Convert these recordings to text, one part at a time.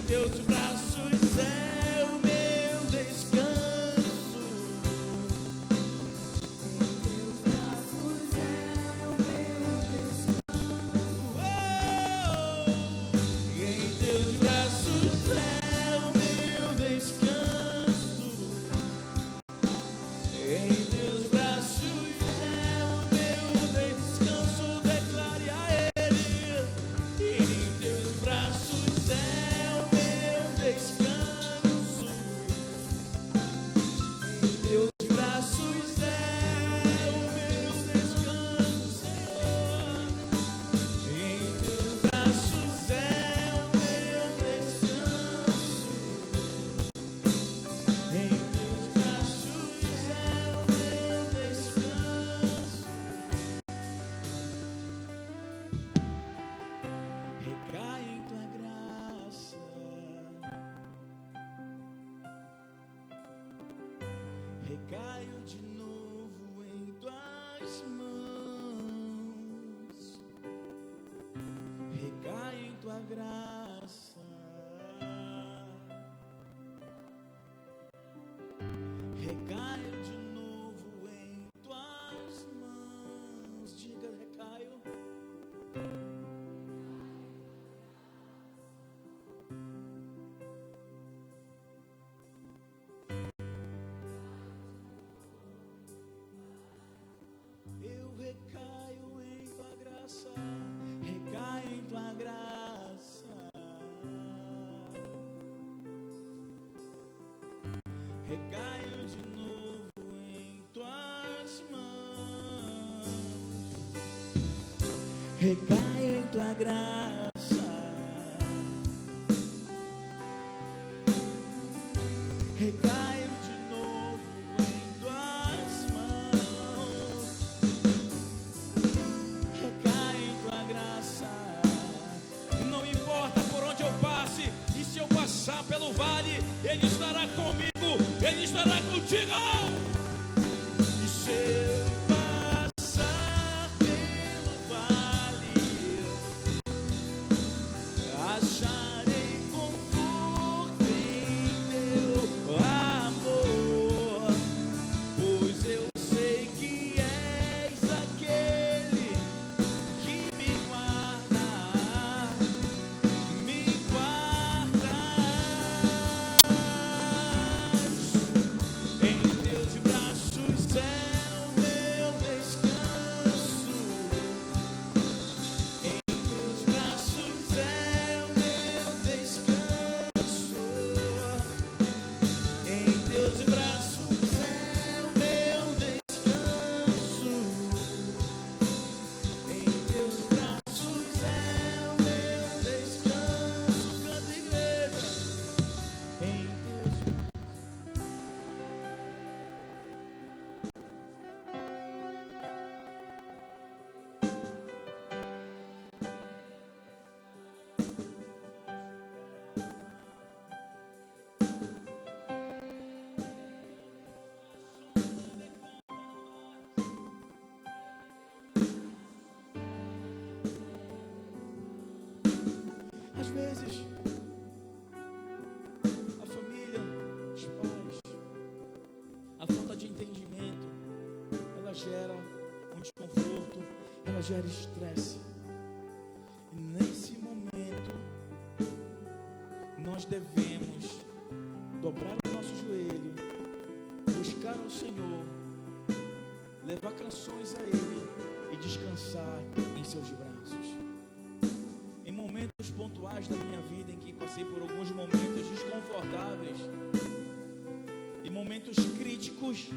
teus braços é o meu descanso. Em teus braços é o meu descanso. Oh, em teus braços é o meu descanso. Em teus braços é o meu descanso. Declare a Ele. Em teus braços é o meu descanso. Em teus braços é o meu descanso, Senhor. Em teus braços é o meu descanso. Em teus braços é o meu descanso. Recai em tua graça. Recaio de novo em tuas mãos. Recai em tua graça. Recaio de novo em tuas mãos. Diga, recaio. Eu recaio em tua graça. Recaio em tua graça. Recaio de novo em tuas mãos. Recaio em tua graça. Recaio de novo em tuas mãos. Recaio em tua graça. Não importa por onde eu passe, e se eu passar pelo vale, Ele estará comigo, Ele estará contigo. E se eu passar pelo vale, acharei conforto em teu amor, pois eu sei que és aquele que me guarda, me guardas. Em teus braços é o meu descanso. Em teus braços é o meu descanso. Em teus braços é o meu descanso. Em teus braços é o meu descanso. Canta, igreja. Em teus Às vezes, a família, os pais, a falta de entendimento, ela gera um desconforto, ela gera estresse. E nesse momento, nós devemos dobrar o nosso joelho, buscar ao Senhor, levar canções a Ele e descansar em seus braços. Em momentos pontuais da minha vida em que passei por alguns momentos desconfortáveis e momentos críticos,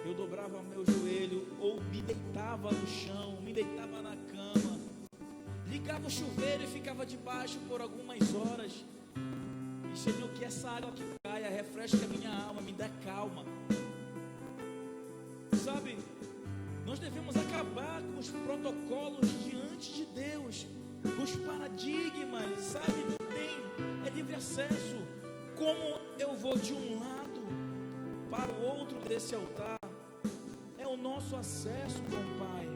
eu dobrava meu joelho ou me deitava no chão, me deitava na cama, ligava o chuveiro e ficava debaixo por algumas horas. E Senhor, que essa água que caia refresque a minha alma, me dá calma. Sabe, nós devemos acabar com os protocolos diante de Deus, os paradigmas, sabe? É livre acesso. Como eu vou de um lado para o outro desse altar, é o nosso acesso com o Pai.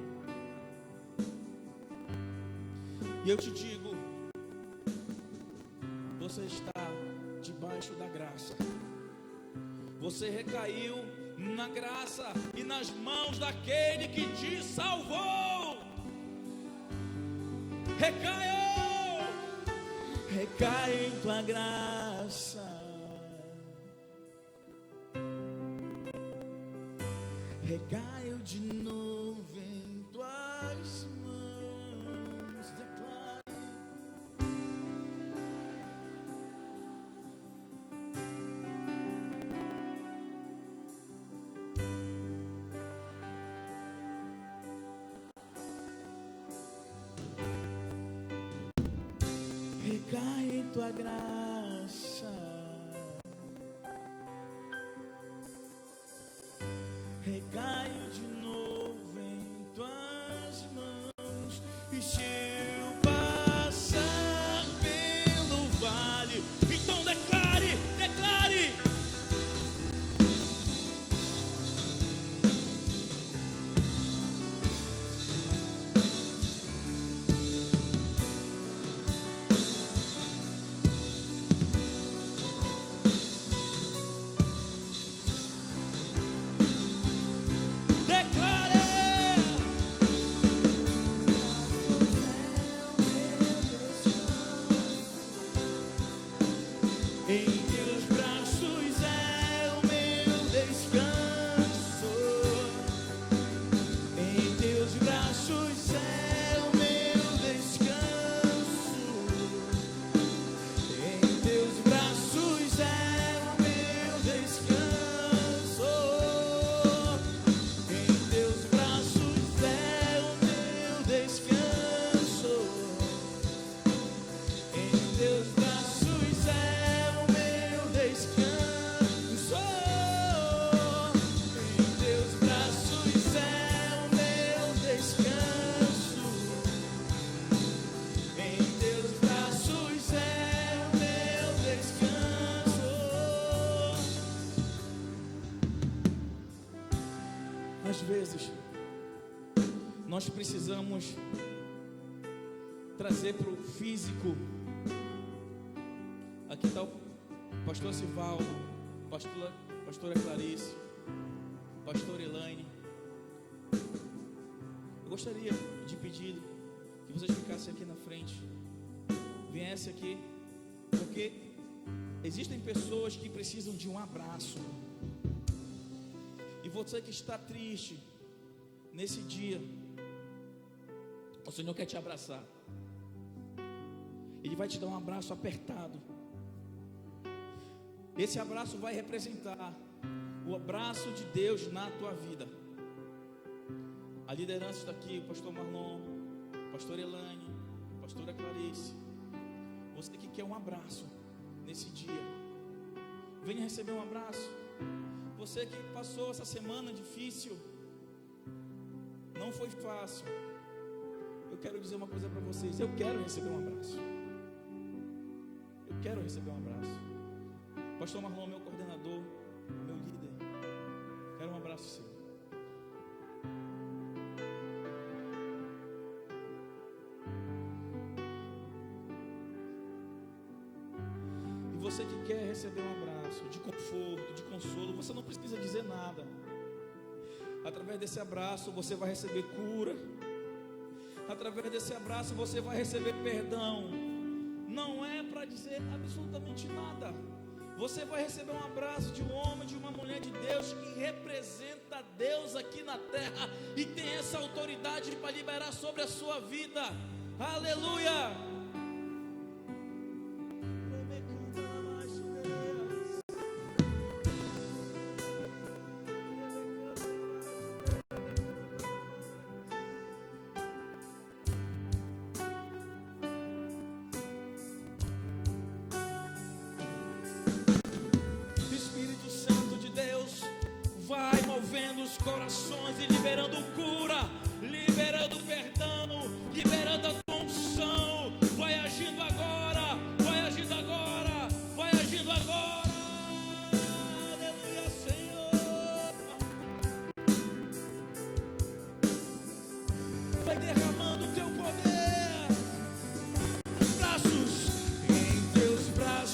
E eu te digo, você está debaixo da graça. Você recaiu na graça e nas mãos daquele que te salvou. Recaiu, recai em tua graça. Recaiu de novo em tuas mãos. Declare. Recai em tua graça. Recaio de novo em tuas mãos. E se eu passar pelo vale, então declare, declare. Em teus braços é o meu descanso. Em teus braços é o meu descanso. Em teus braços é o meu descanso. Em teus braços é o meu descanso. Em teus braços é o meu descanso. Em teus braços é o meu descanso. Em teus braços é o meu descanso. Às vezes nós precisamos trazer para o físico. Aqui está o pastor Sivaldo, pastora Clarice, pastora Elaine. Eu gostaria de pedir que vocês ficassem aqui na frente, viessem aqui, porque existem pessoas que precisam de um abraço. E você que está triste nesse dia, o Senhor quer te abraçar. Ele vai te dar um abraço apertado. Esse abraço vai representar o abraço de Deus na tua vida. A liderança está aqui, o pastor Marlon, pastora Elaine, pastora Clarice. Você que quer um abraço nesse dia, venha receber um abraço. Você que passou essa semana difícil, não foi fácil. Eu quero dizer uma coisa para vocês: eu quero receber um abraço. Eu quero receber um abraço. Pastor Marlon, meu coordenador, meu líder, quero um abraço seu. E você que quer receber um abraço de conforto, de consolo, você não precisa dizer nada. Através desse abraço você vai receber cura. Através desse abraço você vai receber perdão. Não é para dizer absolutamente nada. Você vai receber um abraço de um homem, de uma mulher de Deus que representa Deus aqui na terra e tem essa autoridade para liberar sobre a sua vida. Aleluia! Corações e liberando cura, liberando perdão, liberando a unção. Vai agindo agora, vai agindo agora, vai agindo agora. Aleluia, Senhor. Vai derramando o teu poder. Braços, em teus braços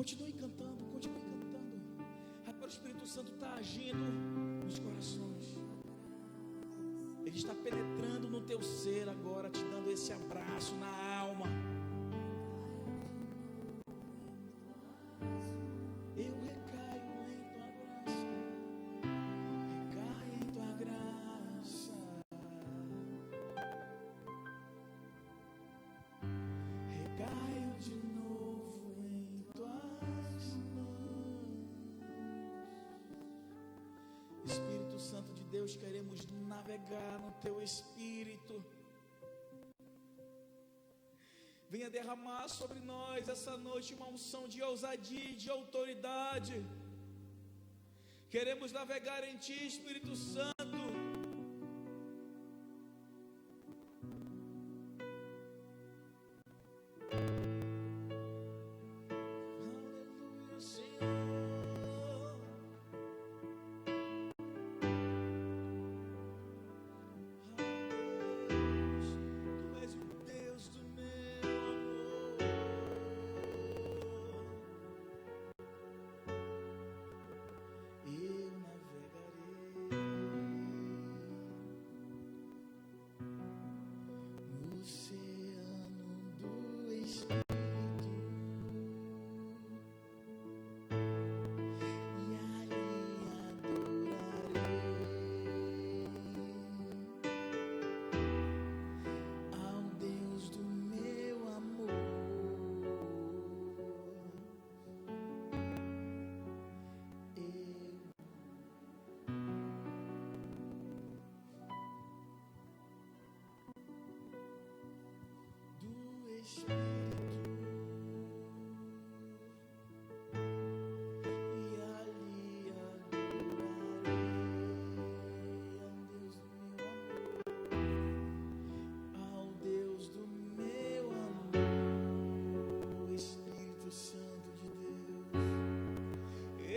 Continue cantando, continue cantando. Agora o Espírito Santo está agindo nos corações. Ele está penetrando no teu ser agora, te dando esse abraço na alma. Eu recaio em tua graça, recaio em tua graça, recaio de novo em tuas mãos. Espírito Santo de Deus, queremos navegar no teu Espírito. Venha derramar sobre nós essa noite uma unção de ousadia e de autoridade. Queremos navegar em Ti, Espírito Santo. Aleluia, Senhor.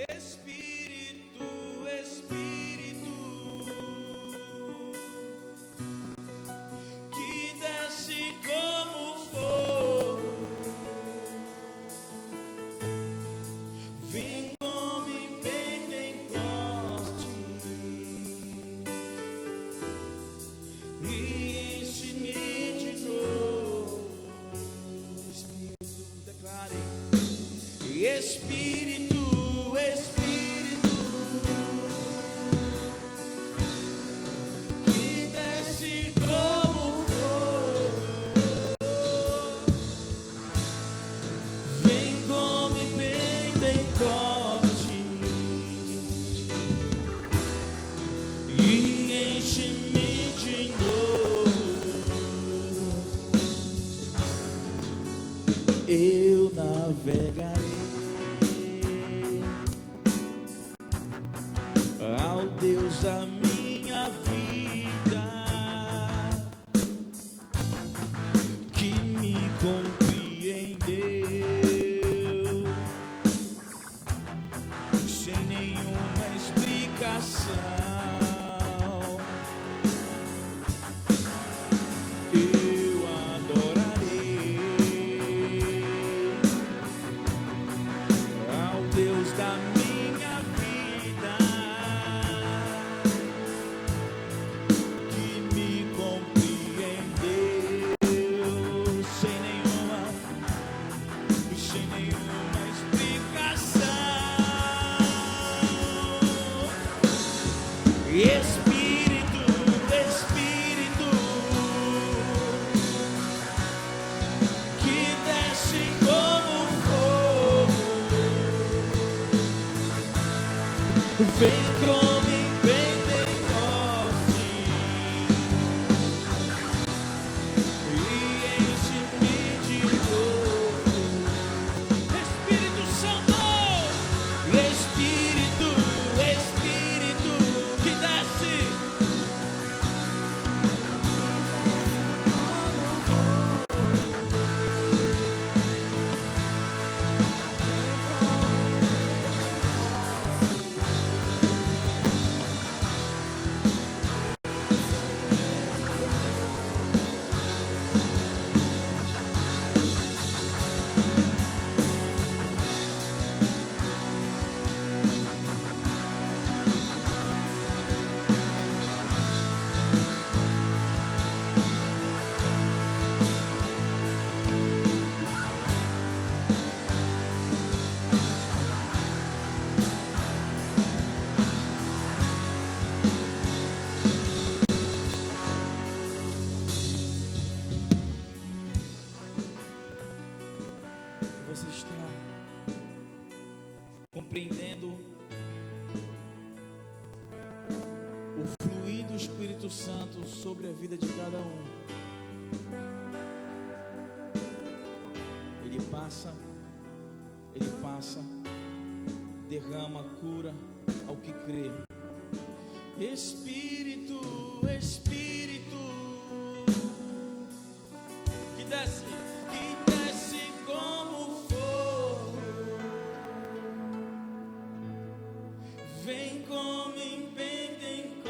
Espírito, Espírito, que desce como fogo, vem como Pentecoste e enche-me de novo. Eu navegarei ao Deus da minha vida, que me compreendeu sem nenhuma explicação. Eu adorarei ao Deus da minha vida, sem nenhuma explicação. Espírito, Espírito, que desce como fogo, vem como em Pentecoste e enche-me de novo. Espírito Santo, Espírito, Espírito, que desce. repreendendo o fluir do Espírito Santo sobre a vida de cada um. Ele passa, derrama cura ao que crê. Espírito, Espírito, que desce como fogo, vem como em Pentecostes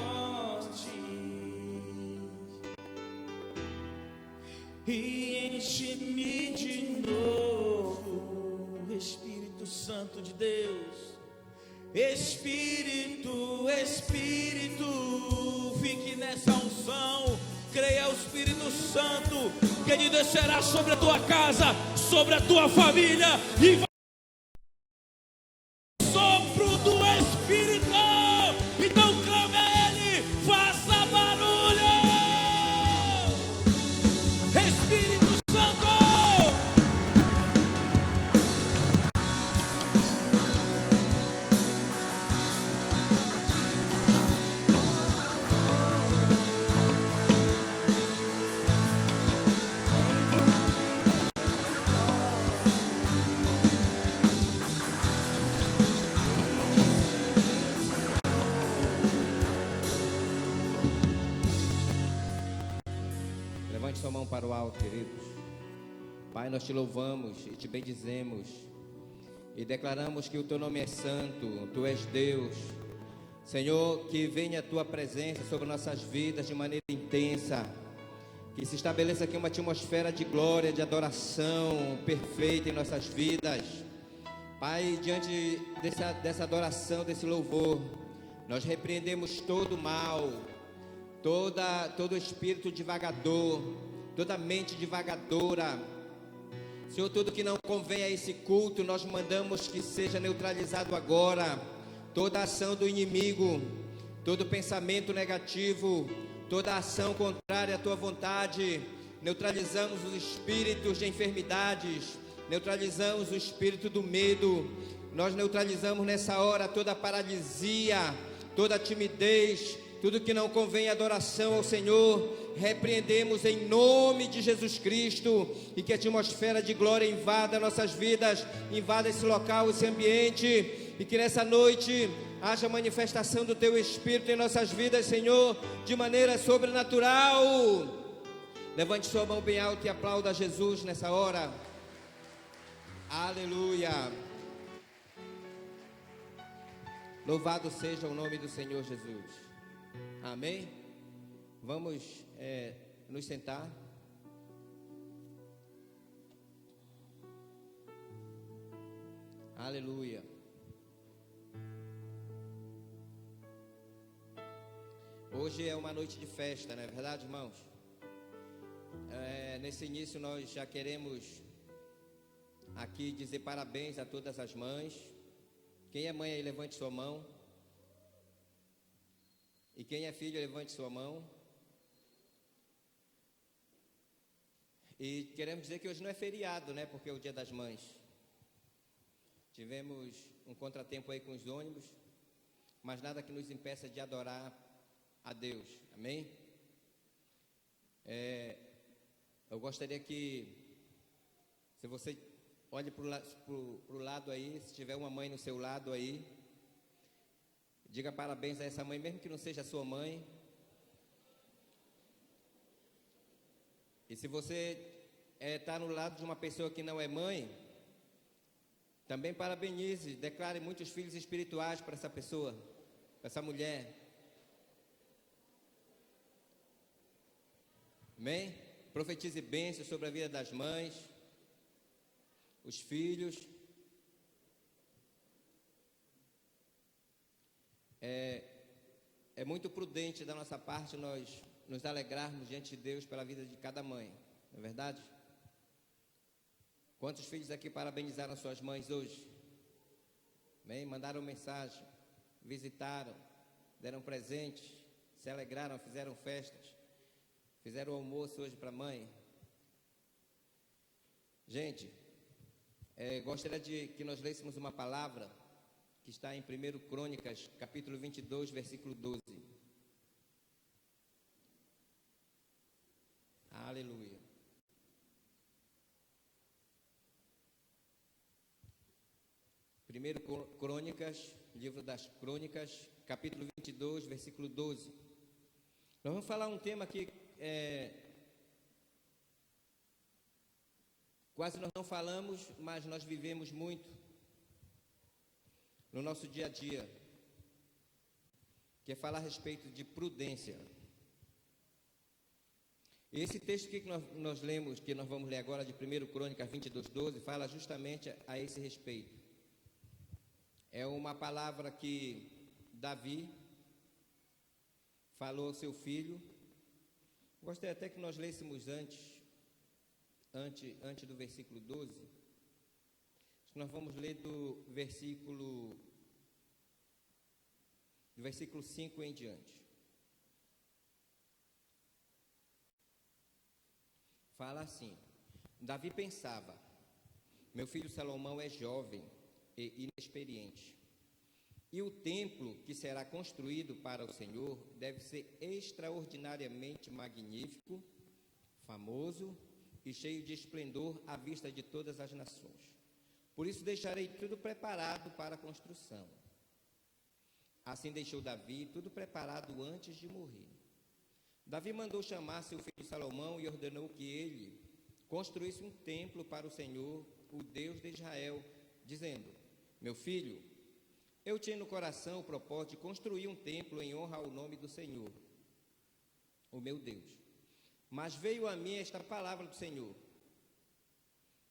e enche-me de novo, Espírito Santo de Deus. Espírito, Espírito, fique nessa unção, creia ao Espírito Santo, que Ele descerá sobre a tua casa, sobre a tua família, e vai sopro do Espírito. Então clame a Ele, faça barulho, Espírito Santo. Levante sua mão para o alto, queridos. Pai, nós te louvamos e te bendizemos e declaramos que o teu nome é santo, tu és Deus. Senhor, que venha a tua presença sobre nossas vidas de maneira intensa, que se estabeleça aqui uma atmosfera de glória, de adoração perfeita em nossas vidas. Pai, diante dessa adoração, desse louvor, nós repreendemos todo o mal, todo espírito divagador, toda mente divagadora. Senhor, tudo que não convém a esse culto, nós mandamos que seja neutralizado agora. Toda ação do inimigo, todo pensamento negativo, toda ação contrária à tua vontade, neutralizamos os espíritos de enfermidades, neutralizamos o espírito do medo, nós neutralizamos nessa hora toda paralisia, toda timidez, tudo que não convém adoração ao Senhor, repreendemos em nome de Jesus Cristo, e que a atmosfera de glória invada nossas vidas, invada esse local, esse ambiente, e que nessa noite haja manifestação do Teu Espírito em nossas vidas, Senhor, de maneira sobrenatural. Levante sua mão bem alta e aplauda a Jesus nessa hora. Aleluia. Louvado seja o nome do Senhor Jesus. Amém? Vamos nos sentar. Aleluia. Hoje é uma noite de festa, não é verdade, irmãos? Nesse início nós já queremos aqui dizer parabéns a todas as mães. Quem é mãe aí, levante sua mão. E quem é filho, levante sua mão. E queremos dizer que hoje não é feriado, né? Porque é o Dia das Mães. Tivemos um contratempo aí com os ônibus, mas nada que nos impeça de adorar a Deus. Amém? Eu gostaria que, se você olhe para o lado aí, se tiver uma mãe no seu lado aí, diga parabéns a essa mãe, mesmo que não seja a sua mãe. E se você está no lado de uma pessoa que não é mãe, também parabenize, declare muitos filhos espirituais para essa pessoa, para essa mulher. Amém? Profetize bênçãos sobre a vida das mães, os filhos. É muito prudente da nossa parte nós nos alegrarmos diante de Deus pela vida de cada mãe, não é verdade? Quantos filhos aqui parabenizaram suas mães hoje? Amém? Mandaram mensagem, visitaram, deram presentes, se alegraram, fizeram festas, fizeram almoço hoje para a mãe. Gente, gostaria de que nós lêssemos uma palavra que está em 1 Crônicas, capítulo 22, versículo 12. Aleluia. Primeiro Crônicas, livro das Crônicas, capítulo 22, versículo 12. Nós vamos falar um tema que quase nós não falamos, mas nós vivemos muito no nosso dia a dia, que é falar a respeito de prudência. Esse texto que nós lemos, que nós vamos ler agora, de 1 Crônicas 22, 12, fala justamente a esse respeito. É uma palavra que Davi falou ao seu filho. Gostaria até que nós lêssemos antes do versículo 12. Nós vamos ler do versículo 5 em diante. Fala assim: Davi pensava, meu filho Salomão é jovem e inexperiente, e o templo que será construído para o Senhor deve ser extraordinariamente magnífico, famoso e cheio de esplendor à vista de todas as nações. Por isso deixarei tudo preparado para a construção. Assim deixou Davi tudo preparado antes de morrer. Davi mandou chamar seu filho Salomão e ordenou que ele construísse um templo para o Senhor, o Deus de Israel, dizendo: meu filho, eu tinha no coração o propósito de construir um templo em honra ao nome do Senhor, o meu Deus. Mas veio a mim esta palavra do Senhor: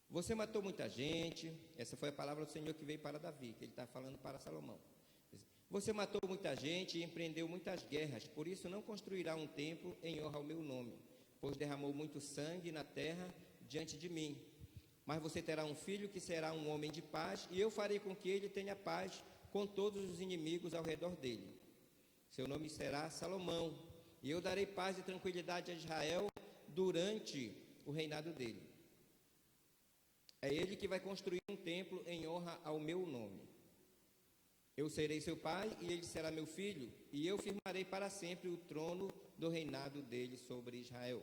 você matou muita gente. Essa foi a palavra do Senhor que veio para Davi, que ele está falando para Salomão. Você matou muita gente e empreendeu muitas guerras, por isso não construirá um templo em honra ao meu nome, pois derramou muito sangue na terra diante de mim. Mas você terá um filho que será um homem de paz, e eu farei com que ele tenha paz com todos os inimigos ao redor dele. Seu nome será Salomão, e eu darei paz e tranquilidade a Israel durante o reinado dele. É ele que vai construir um templo em honra ao meu nome. Eu serei seu pai e ele será meu filho, e eu firmarei para sempre o trono do reinado dele sobre Israel.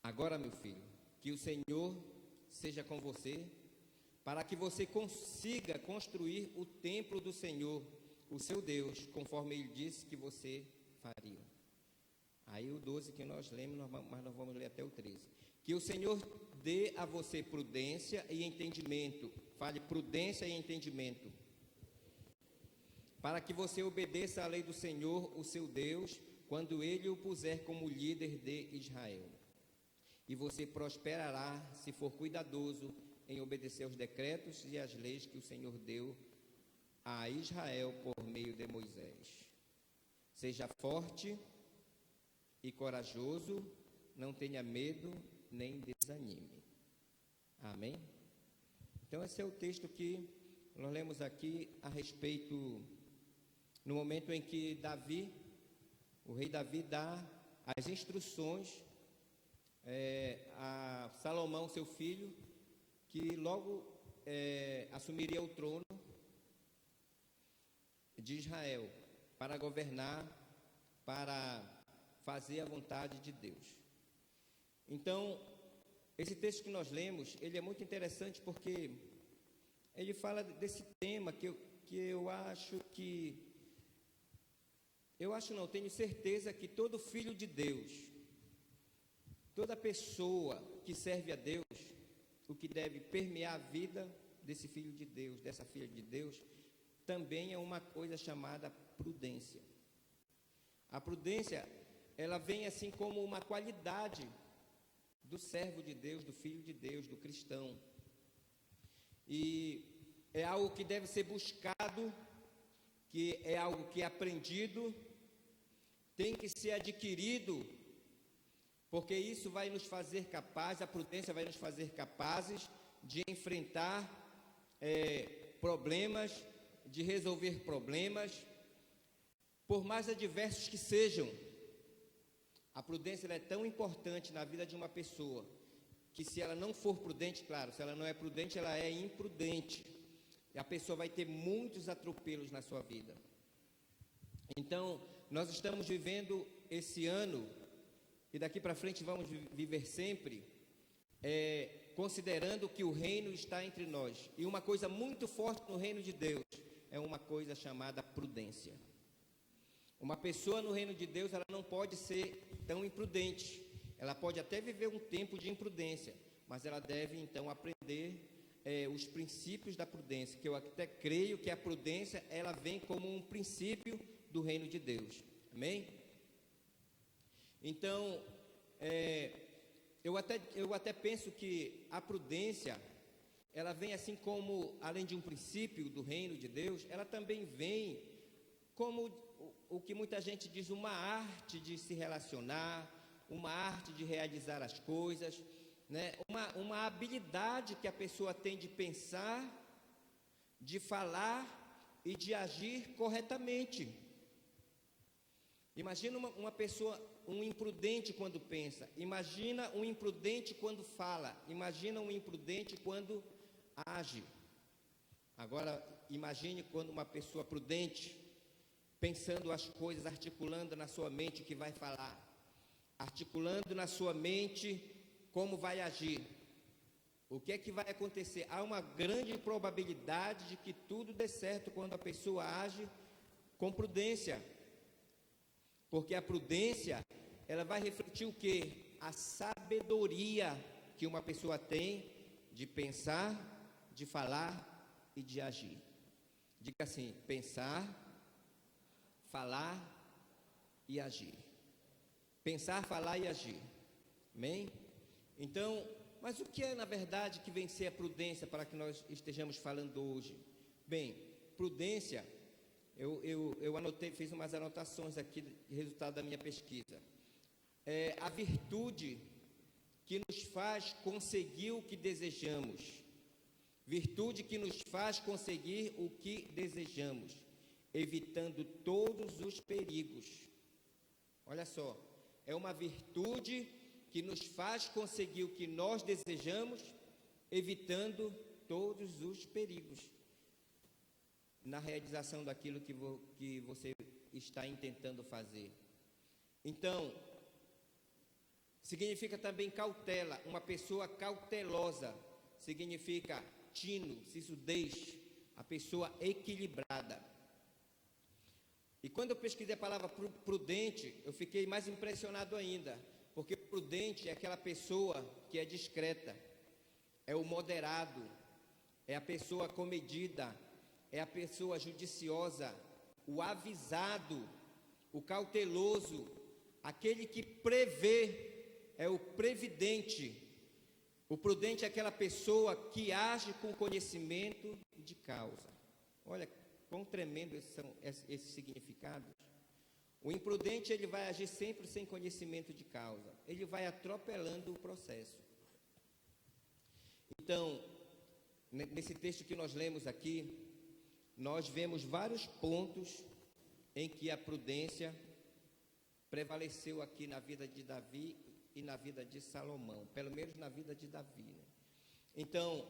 Agora, meu filho, que o Senhor seja com você, para que você consiga construir o templo do Senhor, o seu Deus, conforme ele disse que você faria. Aí o 12 que nós lemos, mas nós vamos ler até o 13. Que o Senhor dê a você prudência e entendimento. Fale prudência e entendimento. Para que você obedeça à lei do Senhor, o seu Deus, quando ele o puser como líder de Israel. E você prosperará se for cuidadoso em obedecer aos decretos e às leis que o Senhor deu a Israel por meio de Moisés. Seja forte e corajoso, não tenha medo nem desanime. Amém? Então esse é o texto que nós lemos aqui a respeito, no momento em que Davi, o rei Davi, dá as instruções a Salomão, seu filho, que logo assumiria o trono de Israel, para governar, para fazer a vontade de Deus. Então, esse texto que nós lemos, ele é muito interessante porque ele fala desse tema que tenho certeza que todo filho de Deus, toda pessoa que serve a Deus, o que deve permear a vida desse filho de Deus, dessa filha de Deus, também é uma coisa chamada prudência. A prudência, ela vem assim como uma qualidade do servo de Deus, do filho de Deus, do cristão. E é algo que deve ser buscado, que é algo que é aprendido, tem que ser adquirido, porque isso vai nos fazer capazes, a prudência vai nos fazer capazes de enfrentar problemas, de resolver problemas, por mais adversos que sejam. A prudência é tão importante na vida de uma pessoa, que se ela não for prudente, claro, se ela não é prudente, ela é imprudente. e a pessoa vai ter muitos atropelos na sua vida. Então, nós estamos vivendo esse ano, e daqui para frente vamos viver sempre, considerando que o reino está entre nós. E uma coisa muito forte no reino de Deus é uma coisa chamada prudência. Uma pessoa no reino de Deus, ela não pode ser tão imprudente. Ela pode até viver um tempo de imprudência, mas ela deve então aprender os princípios da prudência, que eu até creio que a prudência, ela vem como um princípio do reino de Deus. Amém? Então, eu até penso que a prudência, ela vem assim como, além de um princípio do reino de Deus, ela também vem como o que muita gente diz, uma arte de se relacionar, uma arte de realizar as coisas, né? Uma habilidade que a pessoa tem de pensar, de falar e de agir corretamente. Imagina uma pessoa, um imprudente quando pensa, imagina um imprudente quando fala, imagina um imprudente quando age. Agora, imagine quando uma pessoa prudente, pensando as coisas, articulando na sua mente o que vai falar, articulando na sua mente como vai agir. O que é que vai acontecer? Há uma grande probabilidade de que tudo dê certo quando a pessoa age com prudência. Porque a prudência, ela vai refletir o quê? A sabedoria que uma pessoa tem de pensar, de falar e de agir. Diga assim: pensar, falar e agir. Pensar, falar e agir. Amém? Então, mas o que é na verdade que vem ser a prudência para que nós estejamos falando hoje? Bem, prudência, eu anotei, fiz umas anotações aqui, resultado da minha pesquisa. É a virtude que nos faz conseguir o que desejamos. Virtude que nos faz conseguir o que desejamos, evitando todos os perigos. Olha só, é uma virtude que nos faz conseguir o que nós desejamos, evitando todos os perigos na realização daquilo que você está intentando fazer. Então, significa também cautela. Uma pessoa cautelosa significa tino, sisudez, a pessoa equilibrada. E quando eu pesquisei a palavra prudente, eu fiquei mais impressionado ainda, porque prudente é aquela pessoa que é discreta, é o moderado, é a pessoa comedida, é a pessoa judiciosa, o avisado, o cauteloso, aquele que prevê, é o previdente. O prudente é aquela pessoa que age com conhecimento de causa. Olha quão tremendo são esses significados. O imprudente, ele vai agir sempre sem conhecimento de causa. Ele vai atropelando o processo. Então, nesse texto que nós lemos aqui, nós vemos vários pontos em que a prudência prevaleceu aqui na vida de Davi e na vida de Salomão, pelo menos na vida de Davi, né? Então,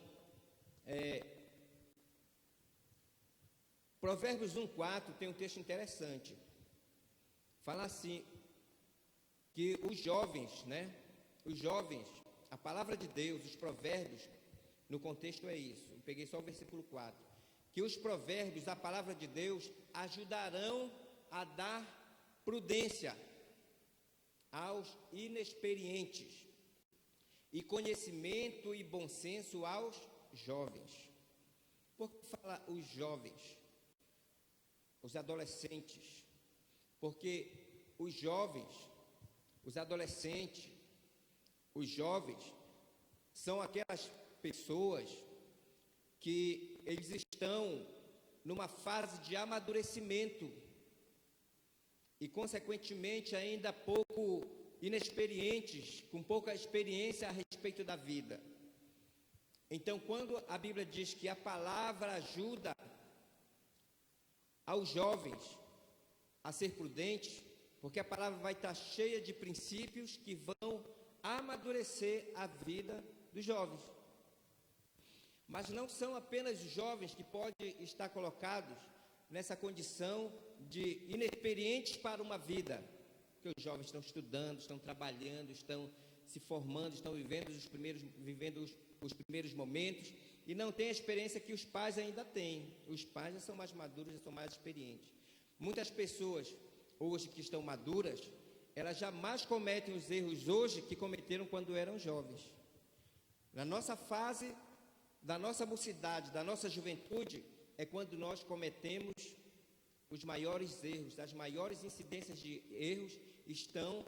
Provérbios 1:4 tem um texto interessante. Fala assim, que os jovens, né? Os jovens, a palavra de Deus, os provérbios, no contexto é isso. Eu peguei só o versículo 4. Que os provérbios, a palavra de Deus, ajudarão a dar prudência aos inexperientes e conhecimento e bom senso aos jovens. Por que fala os jovens? Os adolescentes. Porque os jovens, os adolescentes, os jovens são aquelas pessoas que eles estão numa fase de amadurecimento e, consequentemente, ainda pouco inexperientes, com pouca experiência a respeito da vida. Então, quando a Bíblia diz que a palavra ajuda aos jovens a ser prudentes, porque a palavra vai estar cheia de princípios que vão amadurecer a vida dos jovens. Mas não são apenas os jovens que podem estar colocados nessa condição de inexperientes para uma vida, porque os jovens estão estudando, estão trabalhando, estão se formando, estão vivendo os primeiros momentos e não têm a experiência que os pais ainda têm. Os pais já são mais maduros, já são mais experientes. Muitas pessoas hoje que estão maduras, elas jamais cometem os erros hoje que cometeram quando eram jovens. Na nossa fase, da nossa mocidade, da nossa juventude, é quando nós cometemos os maiores erros, as maiores incidências de erros estão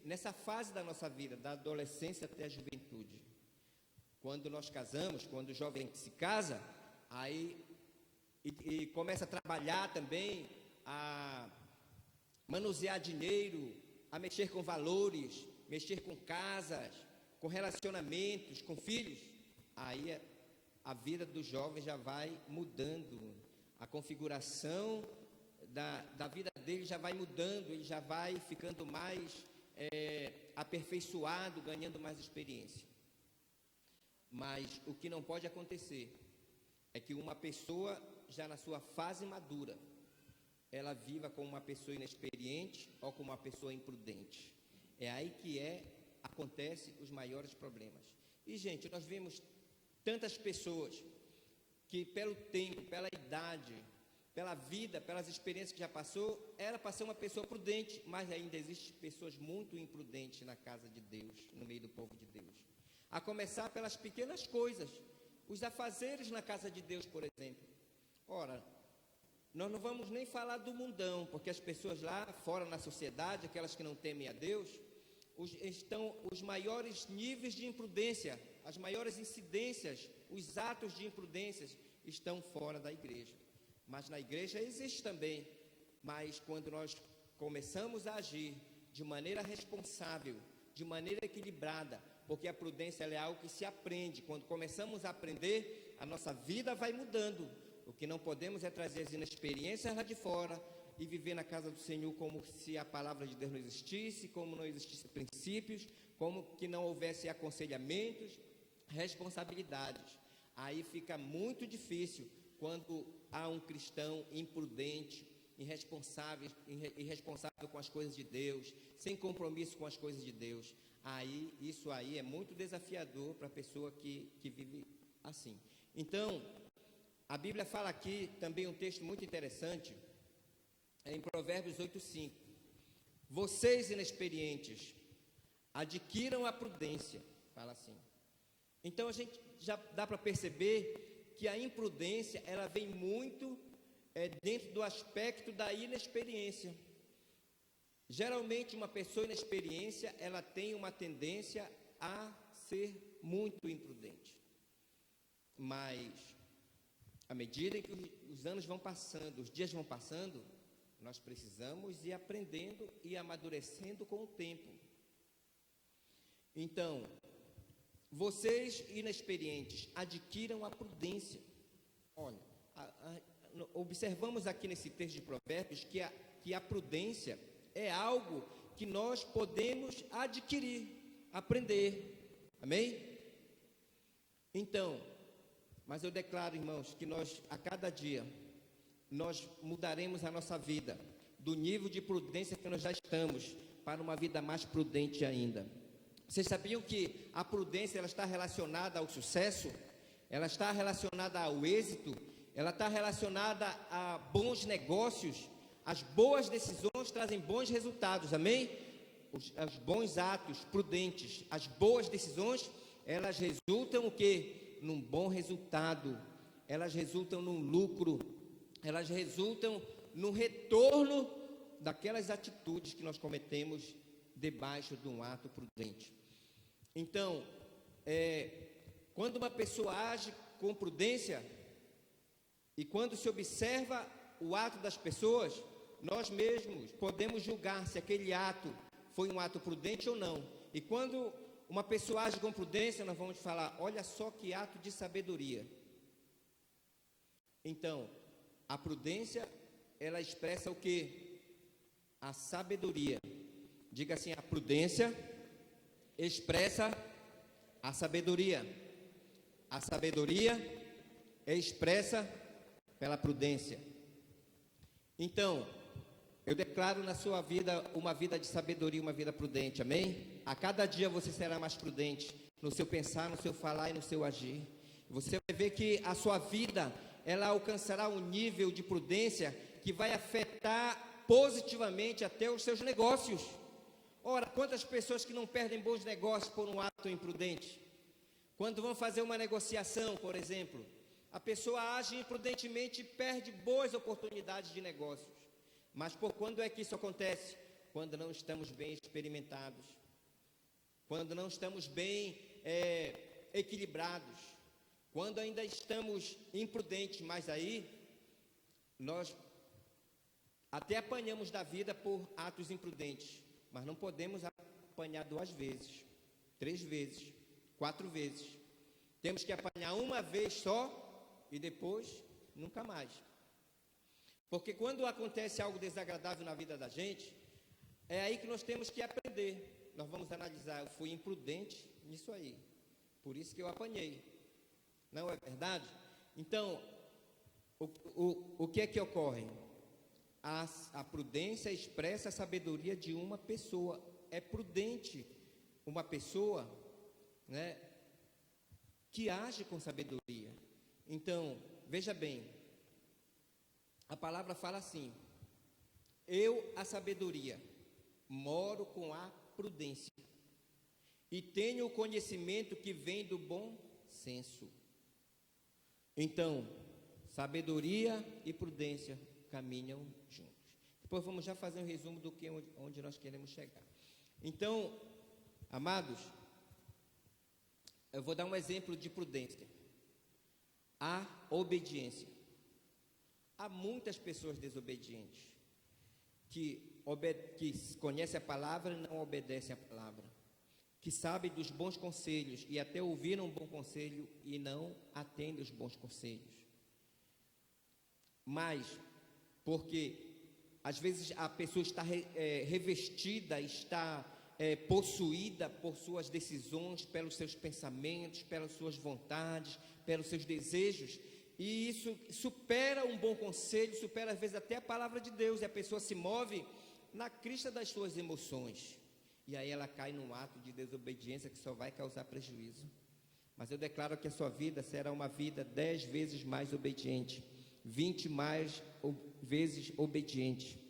nessa fase da nossa vida, da adolescência até a juventude. Quando nós casamos, quando o jovem se casa, aí e começa a trabalhar também, a manusear dinheiro, a mexer com valores, mexer com casas, com relacionamentos, com filhos, aí a vida do jovem já vai mudando, a configuração da vida dele já vai mudando, ele já vai ficando mais aperfeiçoado, ganhando mais experiência. Mas o que não pode acontecer é que uma pessoa já na sua fase madura, ela viva como uma pessoa inexperiente ou como uma pessoa imprudente. É aí que acontece os maiores problemas. E, gente, nós vemos tantas pessoas que pelo tempo, pela idade, pela vida, pelas experiências que já passou, era para ser uma pessoa prudente, mas ainda existem pessoas muito imprudentes na casa de Deus, no meio do povo de Deus. A começar pelas pequenas coisas, os afazeres na casa de Deus, por exemplo. Ora, nós não vamos nem falar do mundão, porque as pessoas lá fora na sociedade, aquelas que não temem a Deus, estão os maiores níveis de imprudência, as maiores incidências, os atos de imprudências estão fora da igreja. Mas na igreja existe também. Mas quando nós começamos a agir de maneira responsável, de maneira equilibrada, porque a prudência é algo que se aprende. Quando começamos a aprender, a nossa vida vai mudando. O que não podemos é trazer as inexperiências lá de fora e viver na casa do Senhor como se a palavra de Deus não existisse, como não existissem princípios, como que não houvesse aconselhamentos, responsabilidades. Aí fica muito difícil quando há um cristão imprudente, irresponsável com as coisas de Deus, sem compromisso com as coisas de Deus. Isso aí é muito desafiador para a pessoa que vive assim. Então, a Bíblia fala aqui também um texto muito interessante, em Provérbios 8:5. Vocês inexperientes, adquiram a prudência. Fala assim. Então, a gente já dá para perceber que a imprudência, ela vem muito dentro do aspecto da inexperiência. Geralmente, uma pessoa inexperiente, ela tem uma tendência a ser muito imprudente. Mas, à medida que os anos vão passando, os dias vão passando, nós precisamos ir aprendendo e amadurecendo com o tempo. Então, vocês inexperientes, adquiram a prudência. Olha, observamos aqui nesse texto de Provérbios que a prudência é algo que nós podemos adquirir, aprender. Amém? Então, mas eu declaro, irmãos, que nós, a cada dia, nós mudaremos a nossa vida do nível de prudência que nós já estamos para uma vida mais prudente ainda. Vocês sabiam que a prudência ela está relacionada ao sucesso? Ela está relacionada ao êxito? Ela está relacionada a bons negócios? As boas decisões trazem bons resultados, amém? Os bons atos prudentes, as boas decisões, elas resultam o quê? Num bom resultado, elas resultam num lucro, elas resultam no retorno daquelas atitudes que nós cometemos debaixo de um ato prudente. Então, quando uma pessoa age com prudência e quando se observa o ato das pessoas, nós mesmos podemos julgar se aquele ato foi um ato prudente ou não. E quando uma pessoa age com prudência, nós vamos falar, olha só que ato de sabedoria. Então, a prudência, ela expressa o quê? A sabedoria. Diga assim, a prudência expressa a sabedoria. A sabedoria é expressa pela prudência. Então, eu declaro na sua vida uma vida de sabedoria, uma vida prudente, amém? A cada dia você será mais prudente no seu pensar, no seu falar e no seu agir. Você vai ver que a sua vida, ela alcançará um nível de prudência que vai afetar positivamente até os seus negócios. Ora, quantas pessoas que não perdem bons negócios por um ato imprudente? Quando vão fazer uma negociação, por exemplo, a pessoa age imprudentemente e perde boas oportunidades de negócios. Mas por quando é que isso acontece? Quando não estamos bem experimentados, quando não estamos bem equilibrados, quando ainda estamos imprudentes. Mas aí nós até apanhamos da vida por atos imprudentes, mas não podemos apanhar 2 vezes, 3 vezes, 4 vezes. Temos que apanhar uma vez só e depois nunca mais. Porque quando acontece algo desagradável na vida da gente, é aí que nós temos que aprender. Nós vamos analisar, eu fui imprudente nisso aí, por isso que eu apanhei. Não é verdade? Então, o que é que ocorre? A prudência expressa a sabedoria de uma pessoa. É prudente uma pessoa, né, que age com sabedoria. Então, veja bem, a palavra fala assim: eu, a sabedoria, moro com a prudência e tenho o conhecimento que vem do bom senso. Então, sabedoria e prudência caminham juntos. Depois vamos já fazer um resumo do que onde nós queremos chegar. Então, amados, eu vou dar um exemplo de prudência. A obediência. Há muitas pessoas desobedientes que conhecem a palavra e não obedecem a palavra, que sabem dos bons conselhos e até ouviram um bom conselho e não atendem os bons conselhos. Mas, porque às vezes a pessoa está revestida, está possuída por suas decisões, pelos seus pensamentos, pelas suas vontades, pelos seus desejos, e isso supera um bom conselho, supera às vezes até a palavra de Deus, e a pessoa se move na crista das suas emoções, e aí ela cai num ato de desobediência que só vai causar prejuízo. Mas eu declaro que a sua vida será uma vida 10 vezes mais obediente, 20 mais vezes obediente.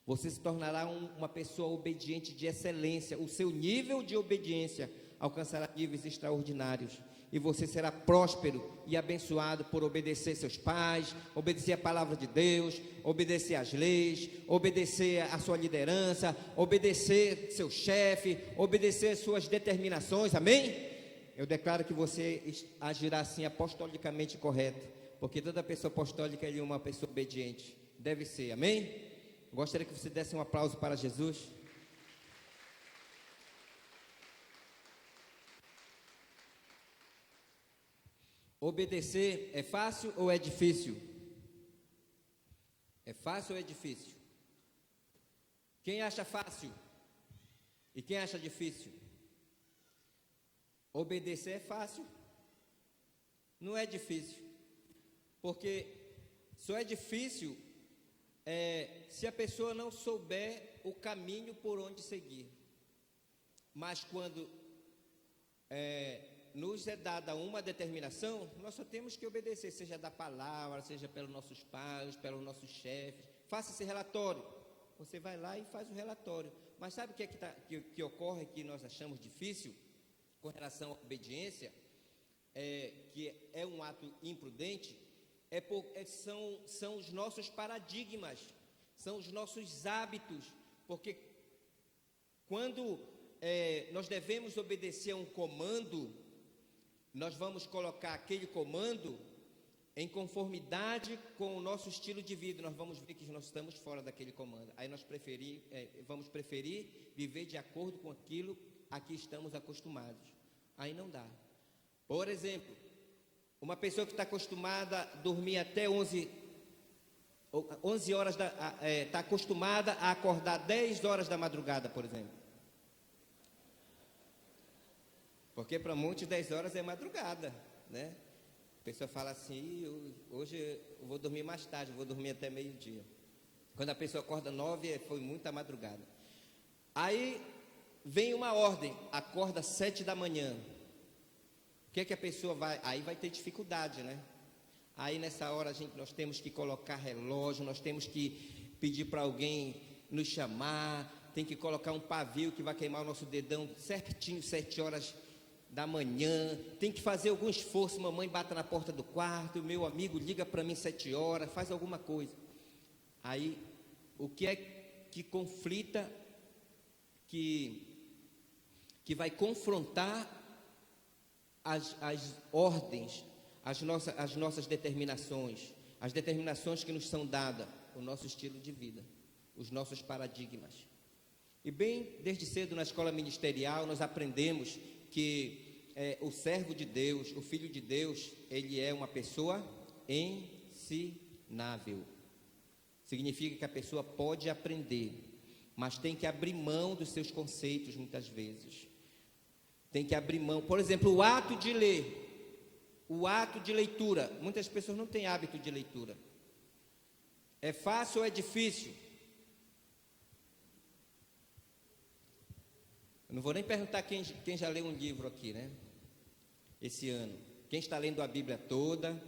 Você se tornará uma pessoa obediente de excelência. O seu nível de obediência alcançará níveis extraordinários. E você será próspero e abençoado por obedecer seus pais, obedecer a palavra de Deus, obedecer às leis, obedecer à sua liderança, obedecer seu chefe, obedecer suas determinações, amém? Eu declaro que você agirá assim apostolicamente correto, porque toda pessoa apostólica é uma pessoa obediente, deve ser, amém? Gostaria que você desse um aplauso para Jesus. Obedecer é fácil ou é difícil? É fácil ou é difícil? Quem acha fácil? E quem acha difícil? Obedecer é fácil? Não é difícil. Porque só é difícil se a pessoa não souber o caminho por onde seguir. Mas quando nos é dada uma determinação, nós só temos que obedecer, seja da palavra, seja pelos nossos pais, pelos nossos chefes. Faça esse relatório. Você vai lá e faz o relatório. Mas sabe o que que ocorre que nós achamos difícil com relação à obediência, que é um ato imprudente? São os nossos paradigmas, são os nossos hábitos, porque quando nós devemos obedecer a um comando, nós vamos colocar aquele comando em conformidade com o nosso estilo de vida. Nós vamos ver que nós estamos fora daquele comando. Aí nós vamos preferir viver de acordo com aquilo a que estamos acostumados. Aí não dá. Por exemplo, uma pessoa que está acostumada a dormir até 11 horas, está acostumada a acordar 10 horas da madrugada, por exemplo. Porque para muitos 10 horas é madrugada, né? A pessoa fala assim, hoje eu vou dormir mais tarde, vou dormir até meio-dia. Quando a pessoa acorda 9, foi muita madrugada. Aí vem uma ordem, acorda 7 da manhã. O que é que a pessoa vai? Aí vai ter dificuldade, né? Aí nessa hora nós temos que colocar relógio, nós temos que pedir para alguém nos chamar, tem que colocar um pavio que vai queimar o nosso dedão certinho, 7 horas da manhã, tem que fazer algum esforço, mamãe bata na porta do quarto, meu amigo liga para mim 7 horas, faz alguma coisa. Aí, o que é que conflita, que vai confrontar as ordens, as nossas determinações, as determinações que nos são dadas, o nosso estilo de vida, os nossos paradigmas. E bem, desde cedo na escola ministerial, nós aprendemos que o servo de Deus, o filho de Deus, ele é uma pessoa ensinável. Significa que a pessoa pode aprender, mas tem que abrir mão dos seus conceitos muitas vezes. Tem que abrir mão. Por exemplo, o ato de ler, o ato de leitura. Muitas pessoas não têm hábito de leitura. É fácil ou é difícil? Eu não vou nem perguntar quem já leu um livro aqui, né? Esse ano. Quem está lendo a Bíblia toda?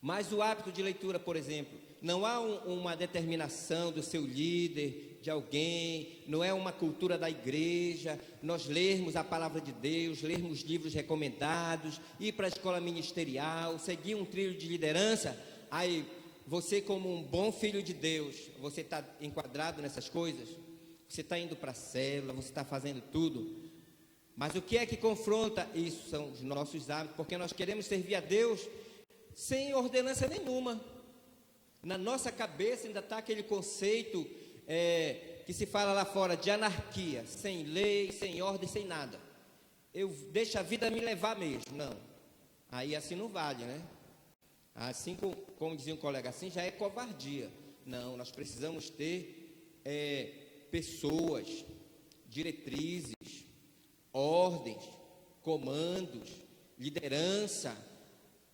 Mas o hábito de leitura, por exemplo, não há uma determinação do seu líder, de alguém, não é uma cultura da igreja, nós lermos a palavra de Deus, lermos livros recomendados, ir para a escola ministerial, seguir um trilho de liderança. Aí, você como um bom filho de Deus, você está enquadrado nessas coisas? Você está indo para a célula, você está fazendo tudo. Mas o que é que confronta isso? São os nossos hábitos, porque nós queremos servir a Deus sem ordenança nenhuma. Na nossa cabeça ainda está aquele conceito que se fala lá fora de anarquia, sem lei, sem ordem, sem nada. Eu deixo a vida me levar mesmo. Não, aí assim não vale, né? Assim como dizia um colega, assim já é covardia. Não, nós precisamos ter pessoas, diretrizes, ordens, comandos, liderança,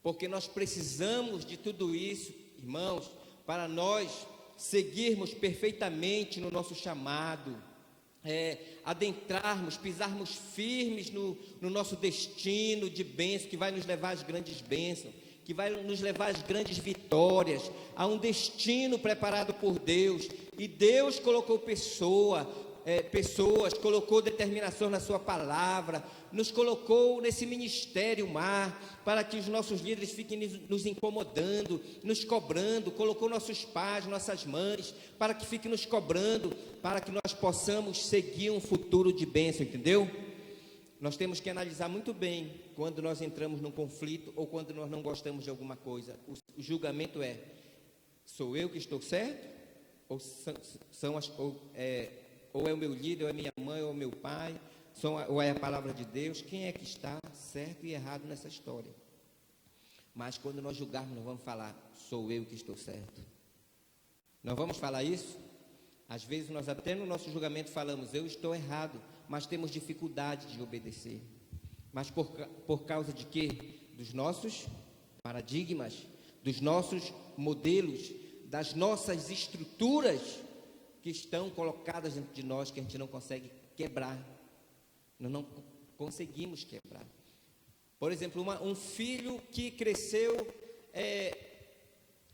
porque nós precisamos de tudo isso, irmãos, para nós seguirmos perfeitamente no nosso chamado, adentrarmos, pisarmos firmes no nosso destino de bênção, que vai nos levar às grandes bênçãos, que vai nos levar às grandes vitórias, a um destino preparado por Deus. E Deus colocou pessoas, colocou determinação na sua palavra, nos colocou nesse ministério mar, para que os nossos líderes fiquem nos incomodando, nos cobrando, colocou nossos pais, nossas mães, para que fiquem nos cobrando, para que nós possamos seguir um futuro de bênção, entendeu? Nós temos que analisar muito bem quando nós entramos num conflito ou quando nós não gostamos de alguma coisa. O julgamento sou eu que estou certo? Ou é o meu líder, ou é minha mãe, ou é o meu pai, ou é a palavra de Deus? Quem é que está certo e errado nessa história? Mas quando nós julgarmos, nós vamos falar, sou eu que estou certo. Não vamos falar isso? Às vezes nós até no nosso julgamento falamos, eu estou errado, mas temos dificuldade de obedecer. Mas por causa de quê? Dos nossos paradigmas, dos nossos modelos, das nossas estruturas que estão colocadas dentro de nós, que a gente não consegue quebrar. Nós não conseguimos quebrar. Por exemplo, um filho que cresceu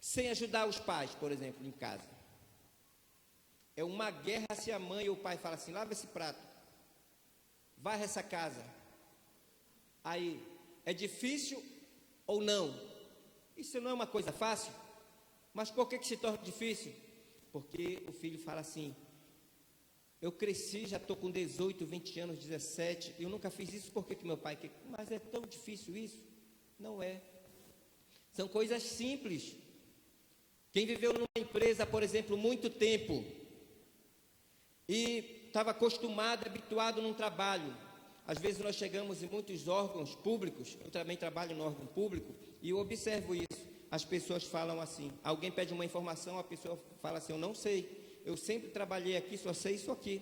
sem ajudar os pais, por exemplo, em casa. É uma guerra se a mãe ou o pai fala assim, lava esse prato, varre essa casa. Aí, é difícil ou não? Isso não é uma coisa fácil? Mas por que se torna difícil? Porque o filho fala assim, eu cresci, já estou com 18, 20 anos, 17, eu nunca fiz isso, por que meu pai quer? Mas é tão difícil isso? Não é. São coisas simples. Quem viveu numa empresa, por exemplo, muito tempo, e estava acostumado, habituado num trabalho. Às vezes nós chegamos em muitos órgãos públicos, eu também trabalho no órgão público, e eu observo isso. As pessoas falam assim, alguém pede uma informação, a pessoa fala assim, eu não sei, eu sempre trabalhei aqui, só sei isso aqui.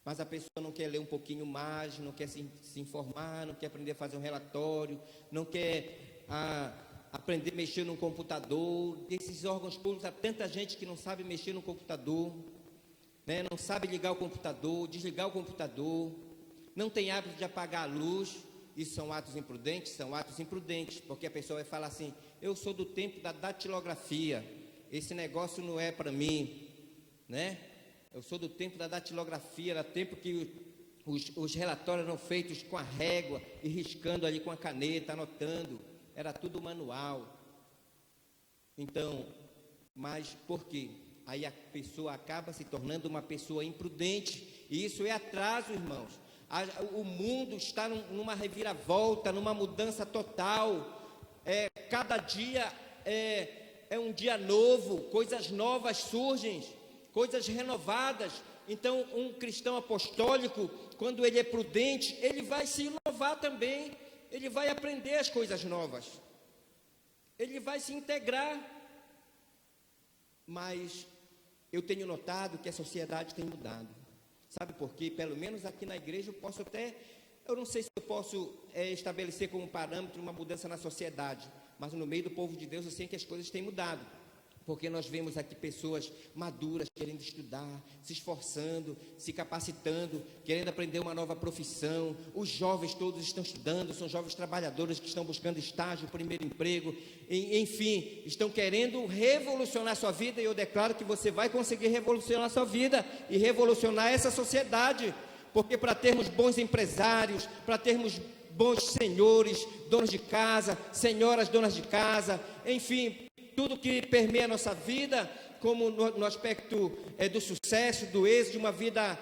mas a pessoa não quer ler um pouquinho mais, não quer se informar, não quer aprender a fazer um relatório, não quer aprender a mexer no computador. Desses órgãos públicos, há tanta gente que não sabe mexer no computador, né? Não sabe ligar o computador, desligar o computador, não tem hábito de apagar a luz. Isso são atos imprudentes? São atos imprudentes, porque a pessoa vai falar assim: eu sou do tempo da datilografia, esse negócio não é para mim, né? Eu sou do tempo da datilografia, era tempo que os relatórios eram feitos com a régua e riscando ali com a caneta, anotando, era tudo manual. Então, mas por quê? Aí a pessoa acaba se tornando uma pessoa imprudente, e isso é atraso, irmãos. O mundo está numa reviravolta, numa mudança total. Cada dia é um dia novo, coisas novas surgem, coisas renovadas. Então, um cristão apostólico, quando ele é prudente, ele vai se inovar também, ele vai aprender as coisas novas, ele vai se integrar. Mas eu tenho notado que a sociedade tem mudado. Sabe por quê? Pelo menos aqui na igreja eu não sei se eu posso estabelecer como parâmetro uma mudança na sociedade, mas no meio do povo de Deus eu sei que as coisas têm mudado, porque nós vemos aqui pessoas maduras querendo estudar, se esforçando, se capacitando, querendo aprender uma nova profissão. Os jovens todos estão estudando, são jovens trabalhadores que estão buscando estágio, primeiro emprego, enfim, estão querendo revolucionar a sua vida, e eu declaro que você vai conseguir revolucionar a sua vida e revolucionar essa sociedade, porque para termos bons empresários, para termos bons senhores, donos de casa, senhoras donas de casa, enfim, tudo que permeia a nossa vida, como no aspecto do sucesso, do êxito, de uma vida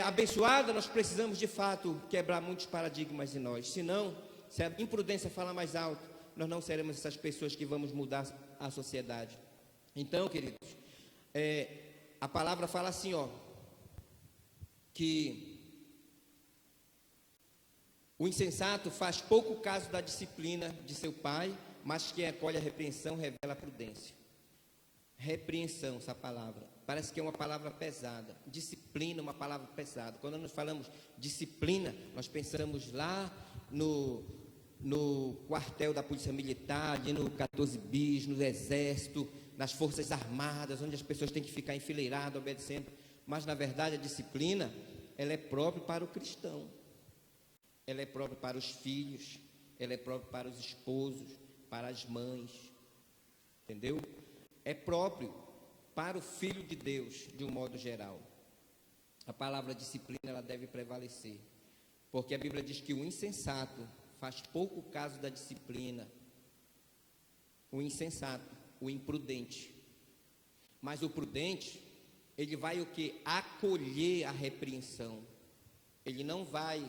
abençoada, nós precisamos de fato quebrar muitos paradigmas em nós. Senão, se a imprudência falar mais alto, nós não seremos essas pessoas que vamos mudar a sociedade. Então, queridos, a palavra fala assim, que o insensato faz pouco caso da disciplina de seu pai, mas quem acolhe a repreensão revela a prudência. Repreensão, essa palavra, parece que é uma palavra pesada. Disciplina é uma palavra pesada. Quando nós falamos disciplina, nós pensamos lá no quartel da Polícia Militar, ali no 14 bis, no Exército, nas Forças Armadas, onde as pessoas têm que ficar enfileiradas, obedecendo. Mas, na verdade, a disciplina, ela é própria para o cristão. Ela é própria para os filhos, ela é própria para os esposos, para as mães, entendeu? É próprio para o Filho de Deus, de um modo geral. A palavra disciplina, ela deve prevalecer, porque a Bíblia diz que o insensato faz pouco caso da disciplina, o insensato, o imprudente. Mas o prudente, ele vai o quê? Acolher a repreensão. Ele não vai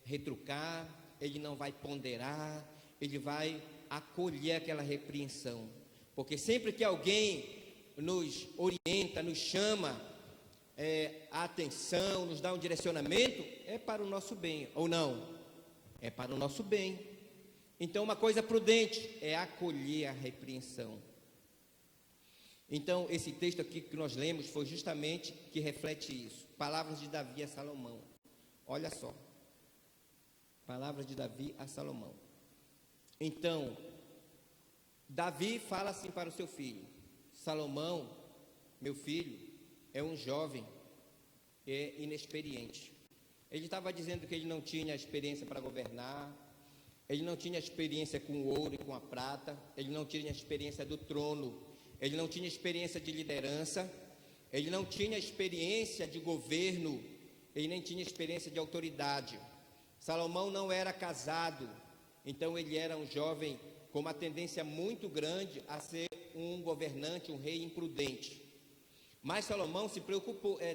retrucar, ele não vai ponderar, ele vai acolher aquela repreensão. Porque sempre que alguém nos orienta, nos chama a atenção, nos dá um direcionamento, é para o nosso bem, ou não? É para o nosso bem. Então, uma coisa prudente é acolher a repreensão. Então, esse texto aqui que nós lemos foi justamente que reflete isso. Palavras de Davi a Salomão. Olha só. Palavras de Davi a Salomão. Então, Davi fala assim para o seu filho: Salomão, meu filho, é um jovem, é inexperiente. Ele estava dizendo que ele não tinha experiência para governar, ele não tinha experiência com o ouro e com a prata, ele não tinha experiência do trono, ele não tinha experiência de liderança, ele não tinha experiência de governo, ele nem tinha experiência de autoridade. Salomão não era casado, então ele era um jovem com uma tendência muito grande a ser um governante, um rei imprudente. Mas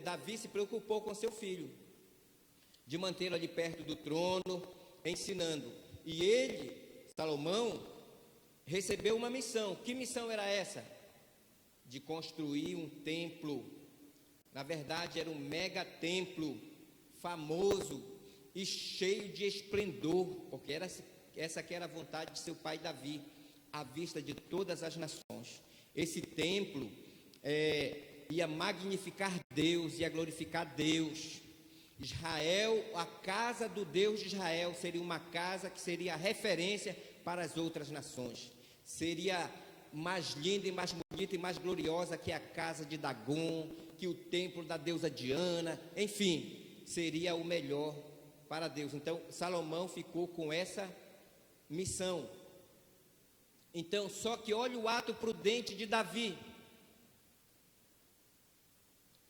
Davi se preocupou com seu filho, de mantê-lo ali perto do trono, ensinando. E ele, Salomão, recebeu uma missão. Que missão era essa? De construir um templo. Na verdade, era um mega templo, famoso e cheio de esplendor, porque essa que era a vontade de seu pai Davi, à vista de todas as nações. Esse templo ia magnificar Deus, ia glorificar Deus. Israel, a casa do Deus de Israel, seria uma casa que seria referência para as outras nações. Seria mais linda e mais bonita e mais gloriosa que a casa de Dagon, que o templo da deusa Diana, enfim, seria o melhor para Deus. Então, Salomão ficou com essa missão. Então, só que olha o ato prudente de Davi.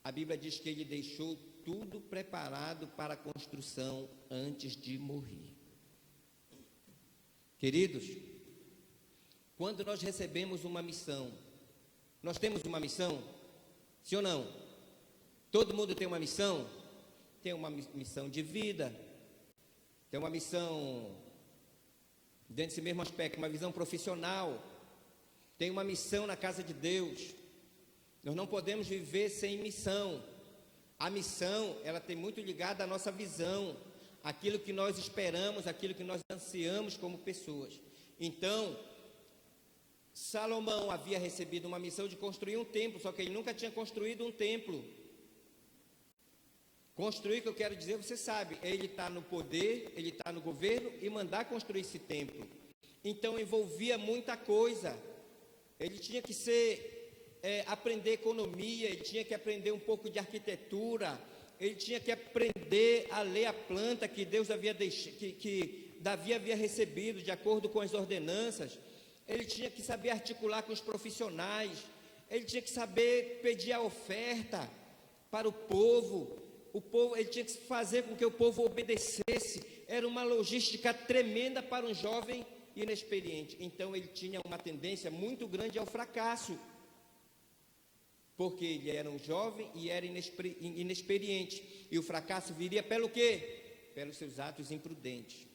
A Bíblia diz que ele deixou tudo preparado para a construção antes de morrer. Queridos, quando nós recebemos uma missão, nós temos uma missão? Sim ou não? Todo mundo tem uma missão? Tem uma missão de vida, tem uma missão dentro desse mesmo aspecto, uma visão profissional, tem uma missão na casa de Deus. Nós não podemos viver sem missão. A missão, ela tem muito ligada à nossa visão, aquilo que nós esperamos, aquilo que nós ansiamos como pessoas. Então, Salomão havia recebido uma missão de construir um templo, só que ele nunca tinha construído um templo. Construir, que eu quero dizer, você sabe, ele está no poder, ele está no governo e mandar construir esse templo. Então envolvia muita coisa. Ele tinha que aprender economia, ele tinha que aprender um pouco de arquitetura, ele tinha que aprender a ler a planta que Deus havia que Davi havia recebido de acordo com as ordenanças. Ele tinha que saber articular com os profissionais, ele tinha que saber pedir a oferta para o povo, ele tinha que fazer com que o povo obedecesse. Era uma logística tremenda para um jovem inexperiente. Então ele tinha uma tendência muito grande ao fracasso, porque ele era um jovem e era inexperiente, e o fracasso viria pelo quê? Pelos seus atos imprudentes.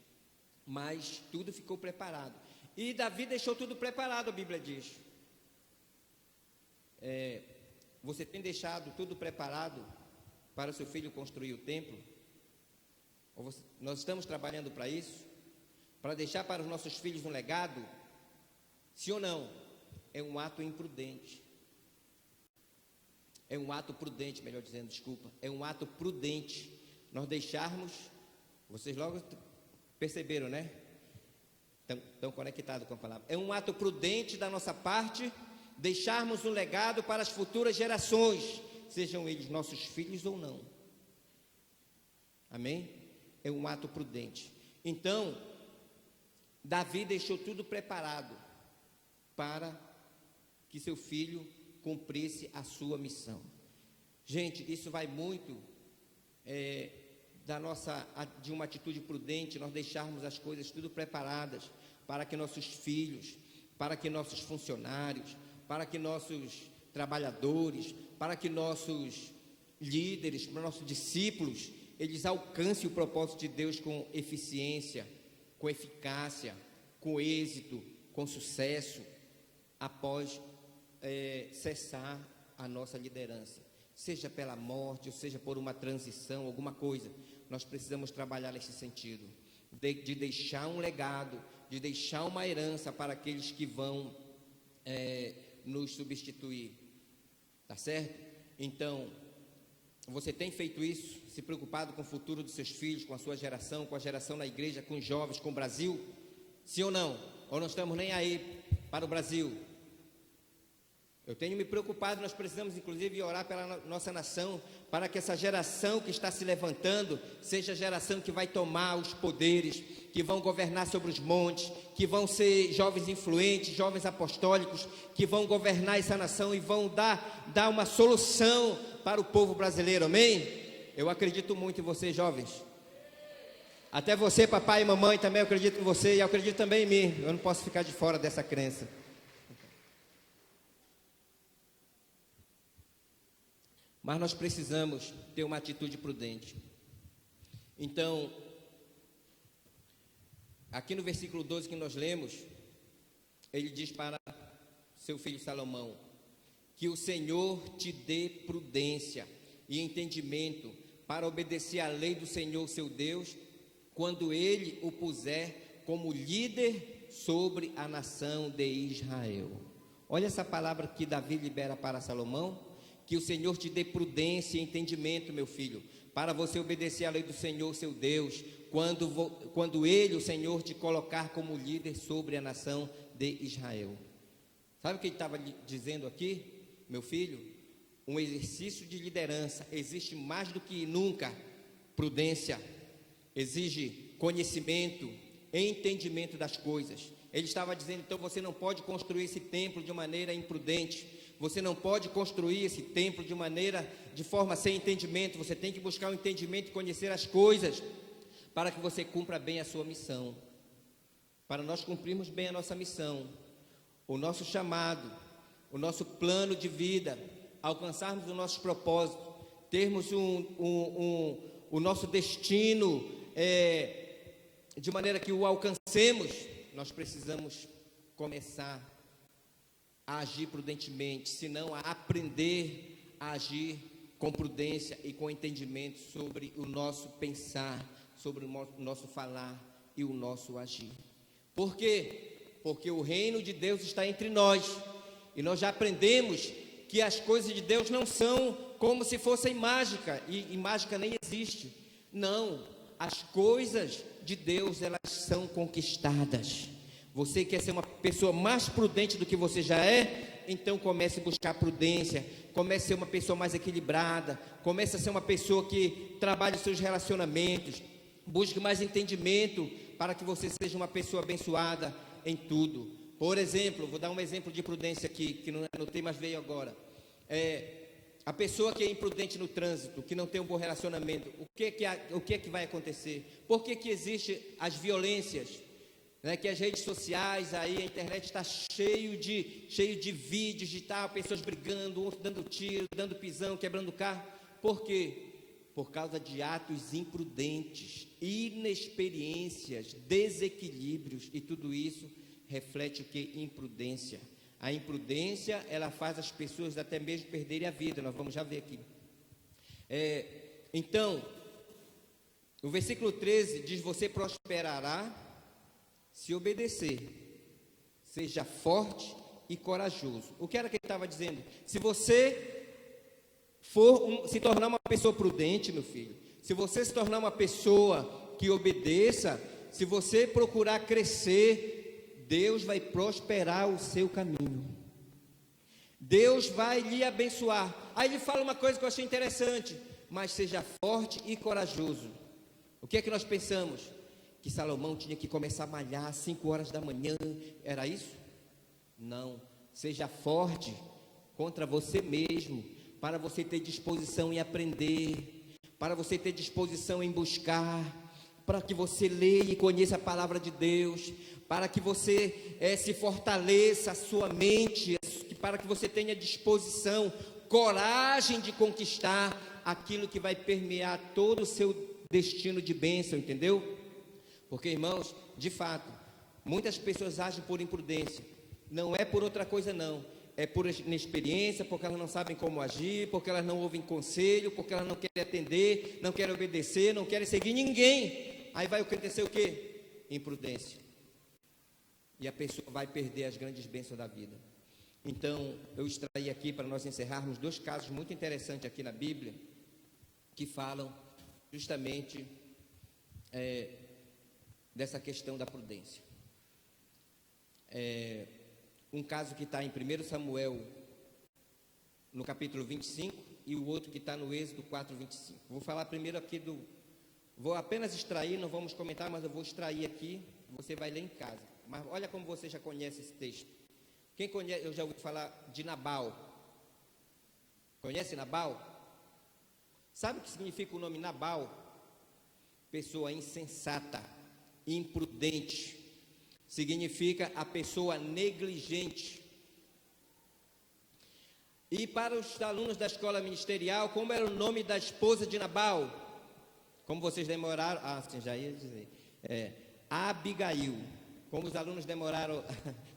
Mas tudo ficou preparado, e Davi deixou tudo preparado. A Bíblia diz, você tem deixado tudo preparado para o seu filho construir o templo? Nós estamos trabalhando para isso, para deixar para os nossos filhos um legado? Sim ou não? É um ato imprudente. É um ato prudente, melhor dizendo, desculpa. É um ato prudente nós deixarmos, vocês logo perceberam, né? Estão conectados com a palavra. É um ato prudente da nossa parte deixarmos um legado para as futuras gerações, sejam eles nossos filhos ou não. Amém? É um ato prudente. Então, Davi deixou tudo preparado para que seu filho cumprisse a sua missão. Gente, isso vai muito de uma atitude prudente, nós deixarmos as coisas tudo preparadas para que nossos filhos, para que nossos funcionários, para que nossos trabalhadores, para que nossos líderes, para nossos discípulos, eles alcancem o propósito de Deus com eficiência, com eficácia, com êxito, com sucesso, após cessar a nossa liderança, seja pela morte, ou seja por uma transição, alguma coisa. Nós precisamos trabalhar nesse sentido, de deixar um legado, de deixar uma herança para aqueles que vão nos substituir, tá certo? Então, você tem feito isso, se preocupado com o futuro dos seus filhos, com a sua geração, com a geração na igreja, com os jovens, com o Brasil? Sim ou não? Ou não estamos nem aí para o Brasil? Eu tenho me preocupado, nós precisamos inclusive orar pela nossa nação, para que essa geração que está se levantando, seja a geração que vai tomar os poderes, que vão governar sobre os montes, que vão ser jovens influentes, jovens apostólicos, que vão governar essa nação e vão dar uma solução para o povo brasileiro, amém? Eu acredito muito em vocês, jovens. Até você, papai e mamãe, também eu acredito em você, e eu acredito também em mim. Eu não posso ficar de fora dessa crença. Mas nós precisamos ter uma atitude prudente. Então, aqui no versículo 12 que nós lemos, ele diz para seu filho Salomão, que o Senhor te dê prudência e entendimento para obedecer à lei do Senhor seu Deus, quando ele o puser como líder sobre a nação de Israel. Olha essa palavra que Davi libera para Salomão, Que o Senhor te dê prudência e entendimento, meu filho, para você obedecer à lei do Senhor, seu Deus, quando Ele, o Senhor, te colocar como líder sobre a nação de Israel. Sabe o que ele estava dizendo aqui, meu filho? Um exercício de liderança existe mais do que nunca prudência, exige conhecimento, entendimento das coisas. Ele estava dizendo, então você não pode construir esse templo de maneira imprudente, você não pode construir esse templo de forma sem entendimento, você tem que buscar o entendimento e conhecer as coisas, para que você cumpra bem a sua missão. Para nós cumprirmos bem a nossa missão, o nosso chamado, o nosso plano de vida, alcançarmos o nosso propósito, termos o nosso destino de maneira que o alcancemos, nós precisamos começar a agir prudentemente, senão a aprender a agir com prudência e com entendimento sobre o nosso pensar, sobre o nosso falar e o nosso agir. Por quê? Porque o reino de Deus está entre nós, e nós já aprendemos que as coisas de Deus não são como se fossem mágica, e mágica nem existe. Não, as coisas de Deus, elas são conquistadas. Você quer ser uma pessoa mais prudente do que você já é? Então comece a buscar prudência, comece a ser uma pessoa mais equilibrada, comece a ser uma pessoa que trabalhe os seus relacionamentos, busque mais entendimento para que você seja uma pessoa abençoada em tudo. Por exemplo, vou dar um exemplo de prudência aqui, que não anotei, mas veio agora. A pessoa que é imprudente no trânsito, que não tem um bom relacionamento, o que é que vai acontecer? Por que existem as violências? Que as redes sociais, aí a internet está cheio de vídeos de pessoas brigando, dando tiro, dando pisão, quebrando carro. Por quê? Por causa de atos imprudentes, inexperiências, desequilíbrios, e tudo isso reflete o que? Imprudência. A imprudência, ela faz as pessoas até mesmo perderem a vida, nós vamos já ver aqui. Então, o versículo 13 diz, você prosperará se obedecer, seja forte e corajoso. O que era que ele estava dizendo? Se você se tornar uma pessoa prudente, meu filho, se você se tornar uma pessoa que obedeça, se você procurar crescer, Deus vai prosperar o seu caminho, Deus vai lhe abençoar. Aí ele fala uma coisa que eu achei interessante, mas seja forte e corajoso. O que é que nós pensamos? Que Salomão tinha que começar a malhar às 5 horas da manhã, era isso? Não, seja forte contra você mesmo, para você ter disposição em aprender, para você ter disposição em buscar, para que você leia e conheça a palavra de Deus, para que você se fortaleça a sua mente, para que você tenha disposição, coragem de conquistar aquilo que vai permear todo o seu destino de bênção, entendeu? Porque, irmãos, de fato, muitas pessoas agem por imprudência, não é por outra coisa não, é por inexperiência, porque elas não sabem como agir, porque elas não ouvem conselho, porque elas não querem atender, não querem obedecer, não querem seguir ninguém. Aí vai acontecer o quê? Imprudência. E a pessoa vai perder as grandes bênçãos da vida. Então, eu extraí aqui para nós encerrarmos 2 casos muito interessantes aqui na Bíblia, que falam justamente dessa questão da prudência. Um caso que está em 1 Samuel, no capítulo 25, e o outro que está no Êxodo 4, 25. Vou falar primeiro aqui vou apenas extrair, não vamos comentar, mas eu vou extrair aqui, você vai ler em casa. Mas olha como você já conhece esse texto. Quem conhece, eu já ouvi falar de Nabal. Conhece Nabal? Sabe o que significa o nome Nabal? Pessoa insensata, imprudente. Significa a pessoa negligente. E para os alunos da escola ministerial, como era o nome da esposa de Nabal? Como vocês demoraram, sim, já ia dizer, Abigail. Como os alunos demoraram,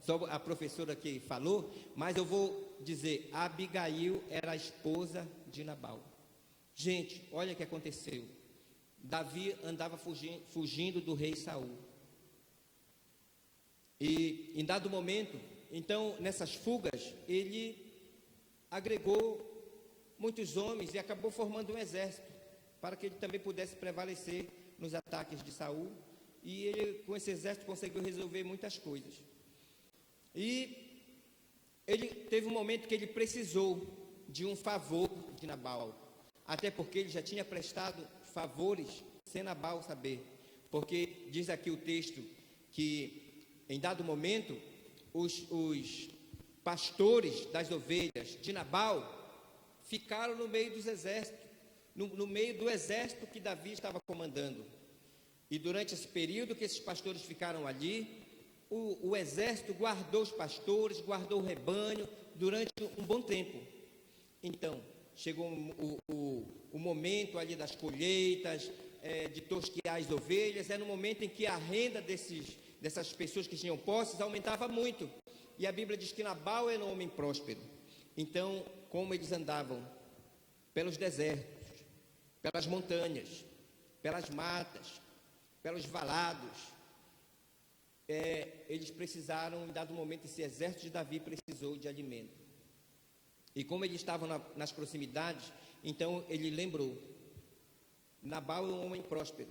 só a professora que falou, mas eu vou dizer, Abigail era a esposa de Nabal. Gente, olha o que aconteceu. Davi andava fugindo do rei Saul. E em dado momento, então, nessas fugas, ele agregou muitos homens e acabou formando um exército para que ele também pudesse prevalecer nos ataques de Saul. E ele, com esse exército, conseguiu resolver muitas coisas. E ele teve um momento que ele precisou de um favor de Nabal, até porque ele já tinha prestado favores sem Nabal saber, porque diz aqui o texto que em dado momento os pastores das ovelhas de Nabal ficaram no meio dos exércitos, no meio do exército que Davi estava comandando. E durante esse período que esses pastores ficaram ali, o exército guardou os pastores, guardou o rebanho durante um bom tempo. Então, chegou o momento ali das colheitas, de tosquear as ovelhas. Era um momento em que a renda dessas pessoas que tinham posses aumentava muito. E a Bíblia diz que Nabal era um homem próspero. Então, como eles andavam pelos desertos, pelas montanhas, pelas matas, pelos valados, eles precisaram, em dado momento, esse exército de Davi precisou de alimento. E como eles estavam nas proximidades, então ele lembrou: Nabal é um homem próspero.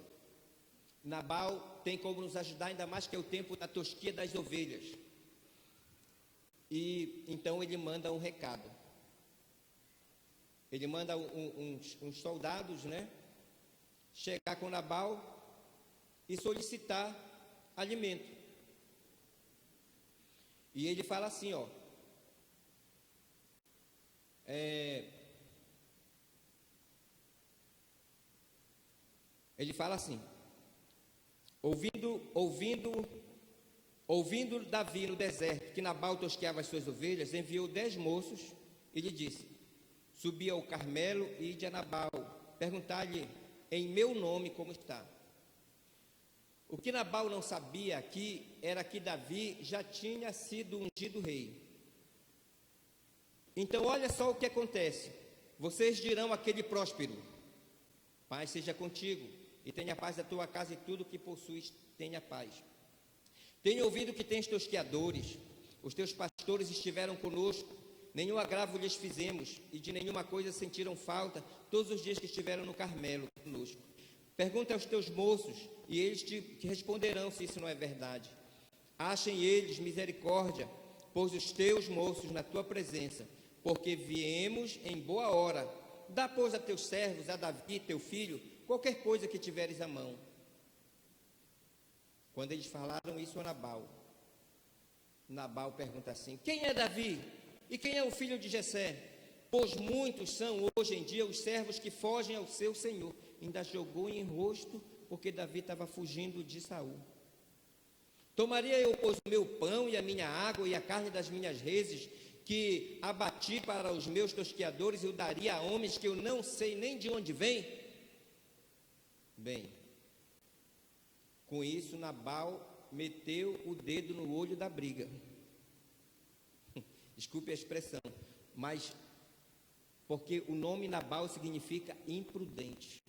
Nabal tem como nos ajudar, ainda mais que é o tempo da tosquia das ovelhas. E então ele manda um recado. Ele manda uns soldados, chegar com Nabal e solicitar alimento. E ele fala assim, ele fala assim: ouvindo Davi no deserto que Nabal tosqueava as suas ovelhas, enviou 10 moços e lhe disse: subi ao Carmelo e ide a Nabal, perguntar-lhe em meu nome como está. O que Nabal não sabia aqui era que Davi já tinha sido ungido rei. Então olha só o que acontece. Vocês dirão àquele próspero: paz seja contigo, e tenha paz da tua casa, e tudo que possuis tenha paz. Tenho ouvido que tens tosqueadores, os teus pastores estiveram conosco, nenhum agravo lhes fizemos, e de nenhuma coisa sentiram falta todos os dias que estiveram no Carmelo conosco. Pergunta aos teus moços, e eles te responderão se isso não é verdade. Achem eles misericórdia, pois os teus moços na tua presença, porque viemos em boa hora. Dá, pois, a teus servos, a Davi, teu filho, qualquer coisa que tiveres à mão. Quando eles falaram isso a Nabal, Nabal pergunta assim: quem é Davi? E quem é o filho de Jessé? Pois muitos são hoje em dia os servos que fogem ao seu senhor. Ainda jogou em rosto, porque Davi estava fugindo de Saul. Tomaria eu, pois, o meu pão e a minha água e a carne das minhas reses, que abati para os meus tosqueadores, e o daria a homens que eu não sei nem de onde vêm? Bem, com isso Nabal meteu o dedo no olho da briga. Desculpe a expressão, mas porque o nome Nabal significa imprudente.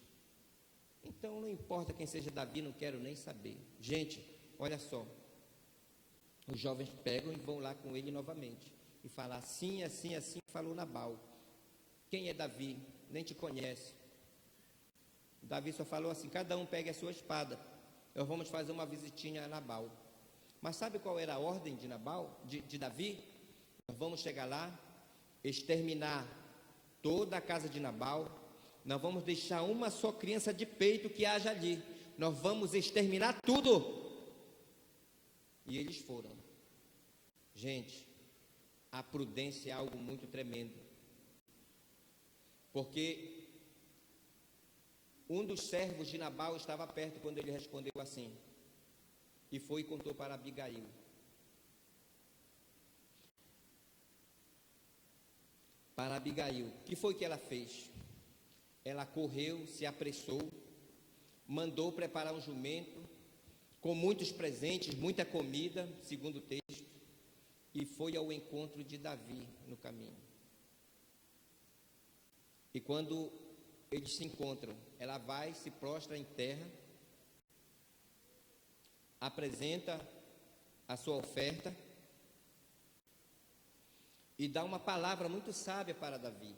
Então não importa quem seja Davi, não quero nem saber. Gente, olha só, os jovens pegam e vão lá com ele novamente e falam: assim, assim, assim falou Nabal. Quem é Davi? Nem te conhece. Davi só falou assim: cada um pegue a sua espada, nós vamos fazer uma visitinha a Nabal. Mas sabe qual era a ordem de Nabal, de Davi? Nós vamos chegar lá, exterminar toda a casa de Nabal, não vamos deixar uma só criança de peito que haja ali, nós vamos exterminar tudo. E eles foram. Gente, a prudência é algo muito tremendo, porque um dos servos de Nabal estava perto quando ele respondeu assim, e foi e contou para Abigail. Para Abigail, o que foi que ela fez? Ela correu, se apressou, mandou preparar um jumento, com muitos presentes, muita comida, segundo o texto, e foi ao encontro de Davi no caminho. E quando eles se encontram, ela vai, se prostra em terra, apresenta a sua oferta e dá uma palavra muito sábia para Davi.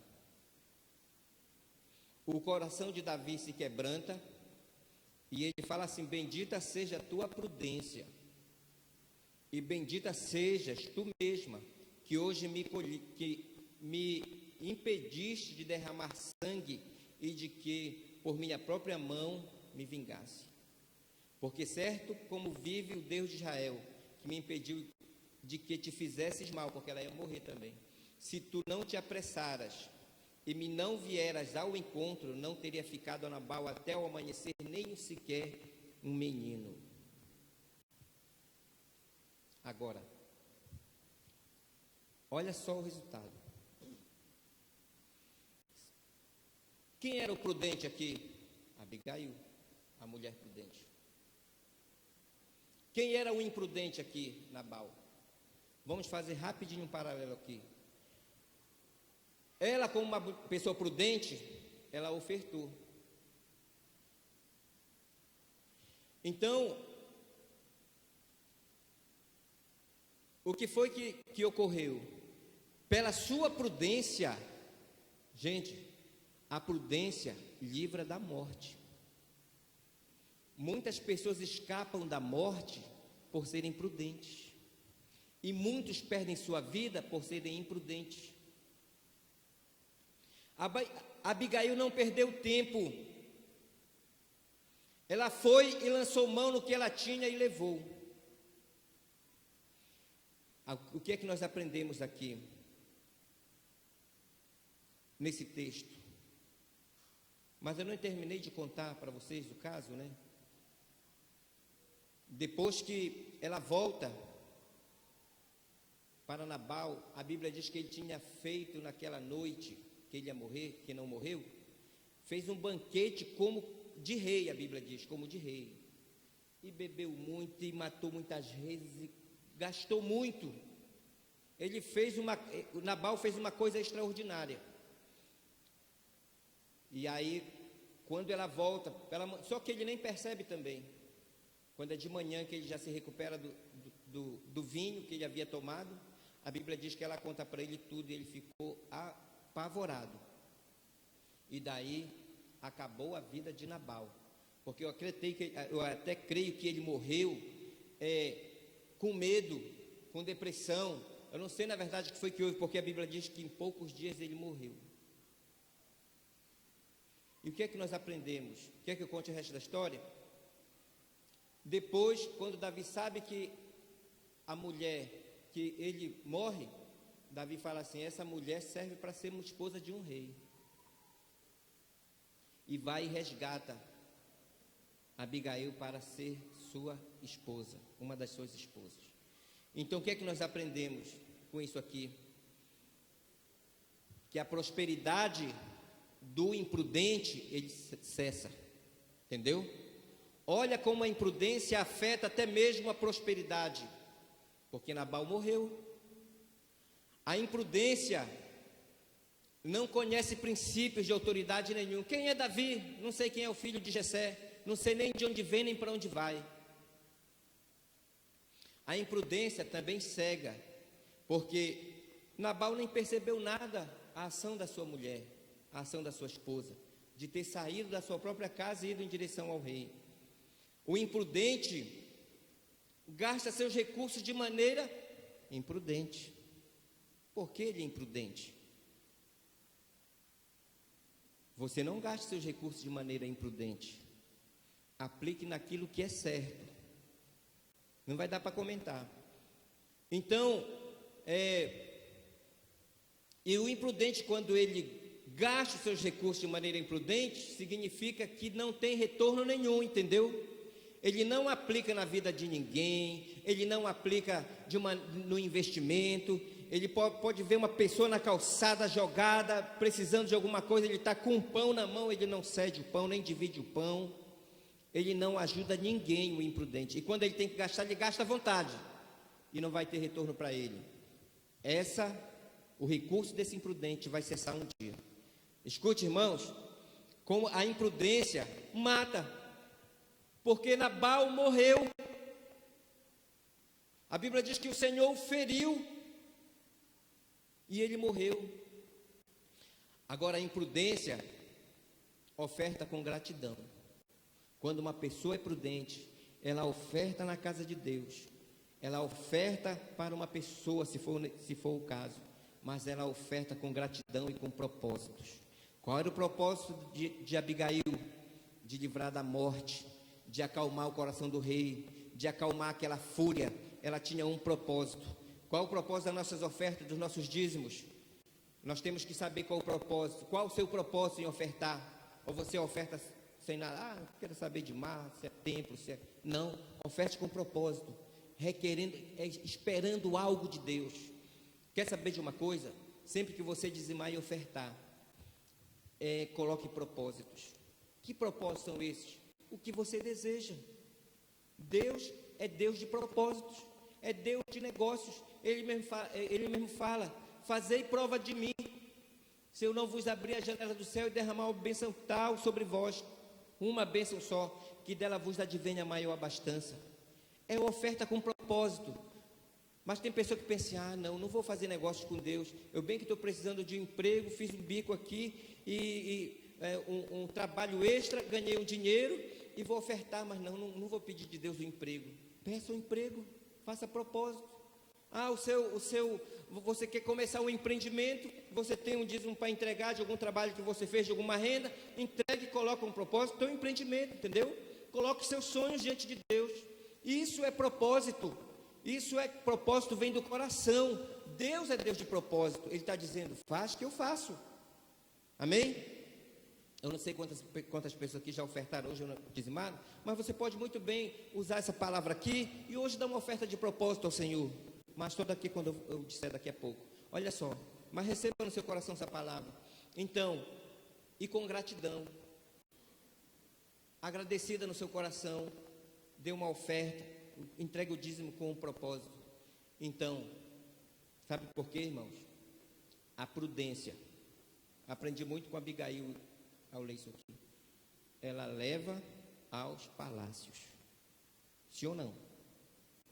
o coração de Davi se quebranta e ele fala assim: bendita seja a tua prudência e bendita sejas tu mesma, que hoje me impediste de derramar sangue e de que por minha própria mão me vingasse. Porque certo como vive o Deus de Israel, que me impediu de que te fizesses mal, porque ela ia morrer também, se tu não te apressaras e me não vieras ao encontro, não teria ficado a Nabal até o amanhecer, nem sequer um menino. Agora, olha só o resultado. Quem era o prudente aqui? Abigail, a mulher prudente. Quem era o imprudente aqui? Nabal. Vamos fazer rapidinho um paralelo aqui. Ela, como uma pessoa prudente, ela ofertou. Então, o que foi que ocorreu? Pela sua prudência, gente, a prudência livra da morte. Muitas pessoas escapam da morte por serem prudentes. E muitos perdem sua vida por serem imprudentes. Abigail não perdeu tempo. Ela foi e lançou mão no que ela tinha e levou. O que é que nós aprendemos aqui? Nesse texto. Mas eu não terminei de contar para vocês o caso, né? Depois que ela volta para Nabal, a Bíblia diz que ele tinha feito naquela noite que ele ia morrer, que não morreu, fez um banquete como de rei, a Bíblia diz, como de rei, e bebeu muito, e matou muitas vezes, e gastou muito. Nabal fez uma coisa extraordinária, e aí, quando ela volta, só que ele nem percebe também, quando é de manhã que ele já se recupera do vinho que ele havia tomado, a Bíblia diz que ela conta para ele tudo, e ele ficou apavorado. E daí acabou a vida de Nabal, porque eu até creio que ele morreu com medo, com depressão. Eu não sei na verdade o que foi que houve, porque a Bíblia diz que em poucos dias ele morreu. E o que é que nós aprendemos? Quer que eu conte o resto da história? Depois, quando Davi sabe que a mulher, que ele morre, Davi fala assim: essa mulher serve para ser uma esposa de um rei. E vai e resgata Abigail para ser sua esposa, uma das suas esposas. Então, o que é que nós aprendemos com isso aqui? Que a prosperidade do imprudente, ele cessa. Entendeu? Olha como a imprudência afeta até mesmo a prosperidade. Porque Nabal morreu. A imprudência não conhece princípios de autoridade nenhum. Quem é Davi? Não sei quem é o filho de Jessé. Não sei nem de onde vem, nem para onde vai. A imprudência também cega, porque Nabal nem percebeu nada a ação da sua mulher, a ação da sua esposa, de ter saído da sua própria casa e ido em direção ao rei. O imprudente gasta seus recursos de maneira imprudente. Por que ele é imprudente? Você não gaste seus recursos de maneira imprudente. Aplique naquilo que é certo. Não vai dar para comentar. Então, e o imprudente, quando ele gasta os seus recursos de maneira imprudente, significa que não tem retorno nenhum, entendeu? Ele não aplica na vida de ninguém, ele não aplica no investimento. Ele pode ver uma pessoa na calçada jogada, precisando de alguma coisa, ele está com um pão na mão, ele não cede o pão, nem divide o pão. Ele não ajuda ninguém, o imprudente. E quando ele tem que gastar, ele gasta à vontade. E não vai ter retorno para ele. O recurso desse imprudente vai cessar um dia. Escute, irmãos, como a imprudência mata. Porque Nabal morreu. A Bíblia diz que o Senhor o feriu e ele morreu. Agora a imprudência oferta com gratidão. Quando uma pessoa é prudente, ela oferta na casa de Deus, ela oferta para uma pessoa, se for o caso, mas ela oferta com gratidão e com propósitos. Qual era o propósito de Abigail? De livrar da morte, de acalmar o coração do rei, de acalmar aquela fúria. Ela tinha um propósito. Qual o propósito das nossas ofertas, dos nossos dízimos? Nós temos que saber qual o propósito. Qual o seu propósito em ofertar? Ou você oferta sem nada? Não quero saber de mar, se é templo, se é... Não, oferte com propósito, requerendo, esperando algo de Deus. Quer saber de uma coisa? Sempre que você dizimar e ofertar, coloque propósitos. Que propósitos são esses? O que você deseja. Deus é Deus de propósitos, é Deus de negócios. Ele mesmo fala: fazei prova de mim, se eu não vos abrir a janela do céu e derramar uma bênção tal sobre vós, uma bênção só, que dela vos advenha maior abastança. É uma oferta com propósito. Mas tem pessoa que pensa: não vou fazer negócios com Deus, eu bem que estou precisando de um emprego, fiz um bico aqui, um trabalho extra, ganhei um dinheiro e vou ofertar, mas não vou pedir de Deus o emprego. Peça um emprego, faça propósito. Você quer começar um empreendimento, você tem um dízimo para entregar de algum trabalho que você fez, de alguma renda, entregue e coloque um propósito, teu empreendimento, entendeu? Coloque seus sonhos diante de Deus. Isso é propósito. Isso é propósito, vem do coração. Deus é Deus de propósito. Ele está dizendo: faz que eu faço. Amém? Eu não sei quantas pessoas aqui já ofertaram hoje ou dizimaram, mas você pode muito bem usar essa palavra aqui e hoje dar uma oferta de propósito ao Senhor. Mas estou daqui quando eu disser daqui a pouco. Olha só, mas receba no seu coração essa palavra. Então, e com gratidão, agradecida no seu coração, dê uma oferta, entregue o dízimo com um propósito. Então, sabe por quê, irmãos? A prudência. Aprendi muito com a Abigail ao ler isso aqui. Ela leva aos palácios. Sim ou não?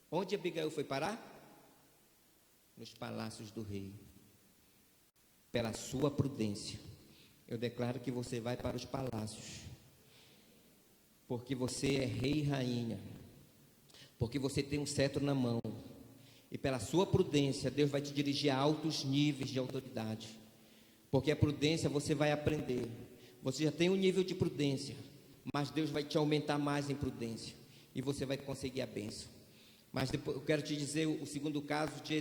Onde Abigail foi parar? Nos palácios do rei. Pela sua prudência, eu declaro que você vai para os palácios, porque você é rei e rainha, porque você tem um cetro na mão, e pela sua prudência, Deus vai te dirigir a altos níveis de autoridade, porque a prudência você vai aprender. Você já tem um nível de prudência, mas Deus vai te aumentar mais em prudência, e você vai conseguir a bênção. Mas depois, eu quero te dizer o segundo caso de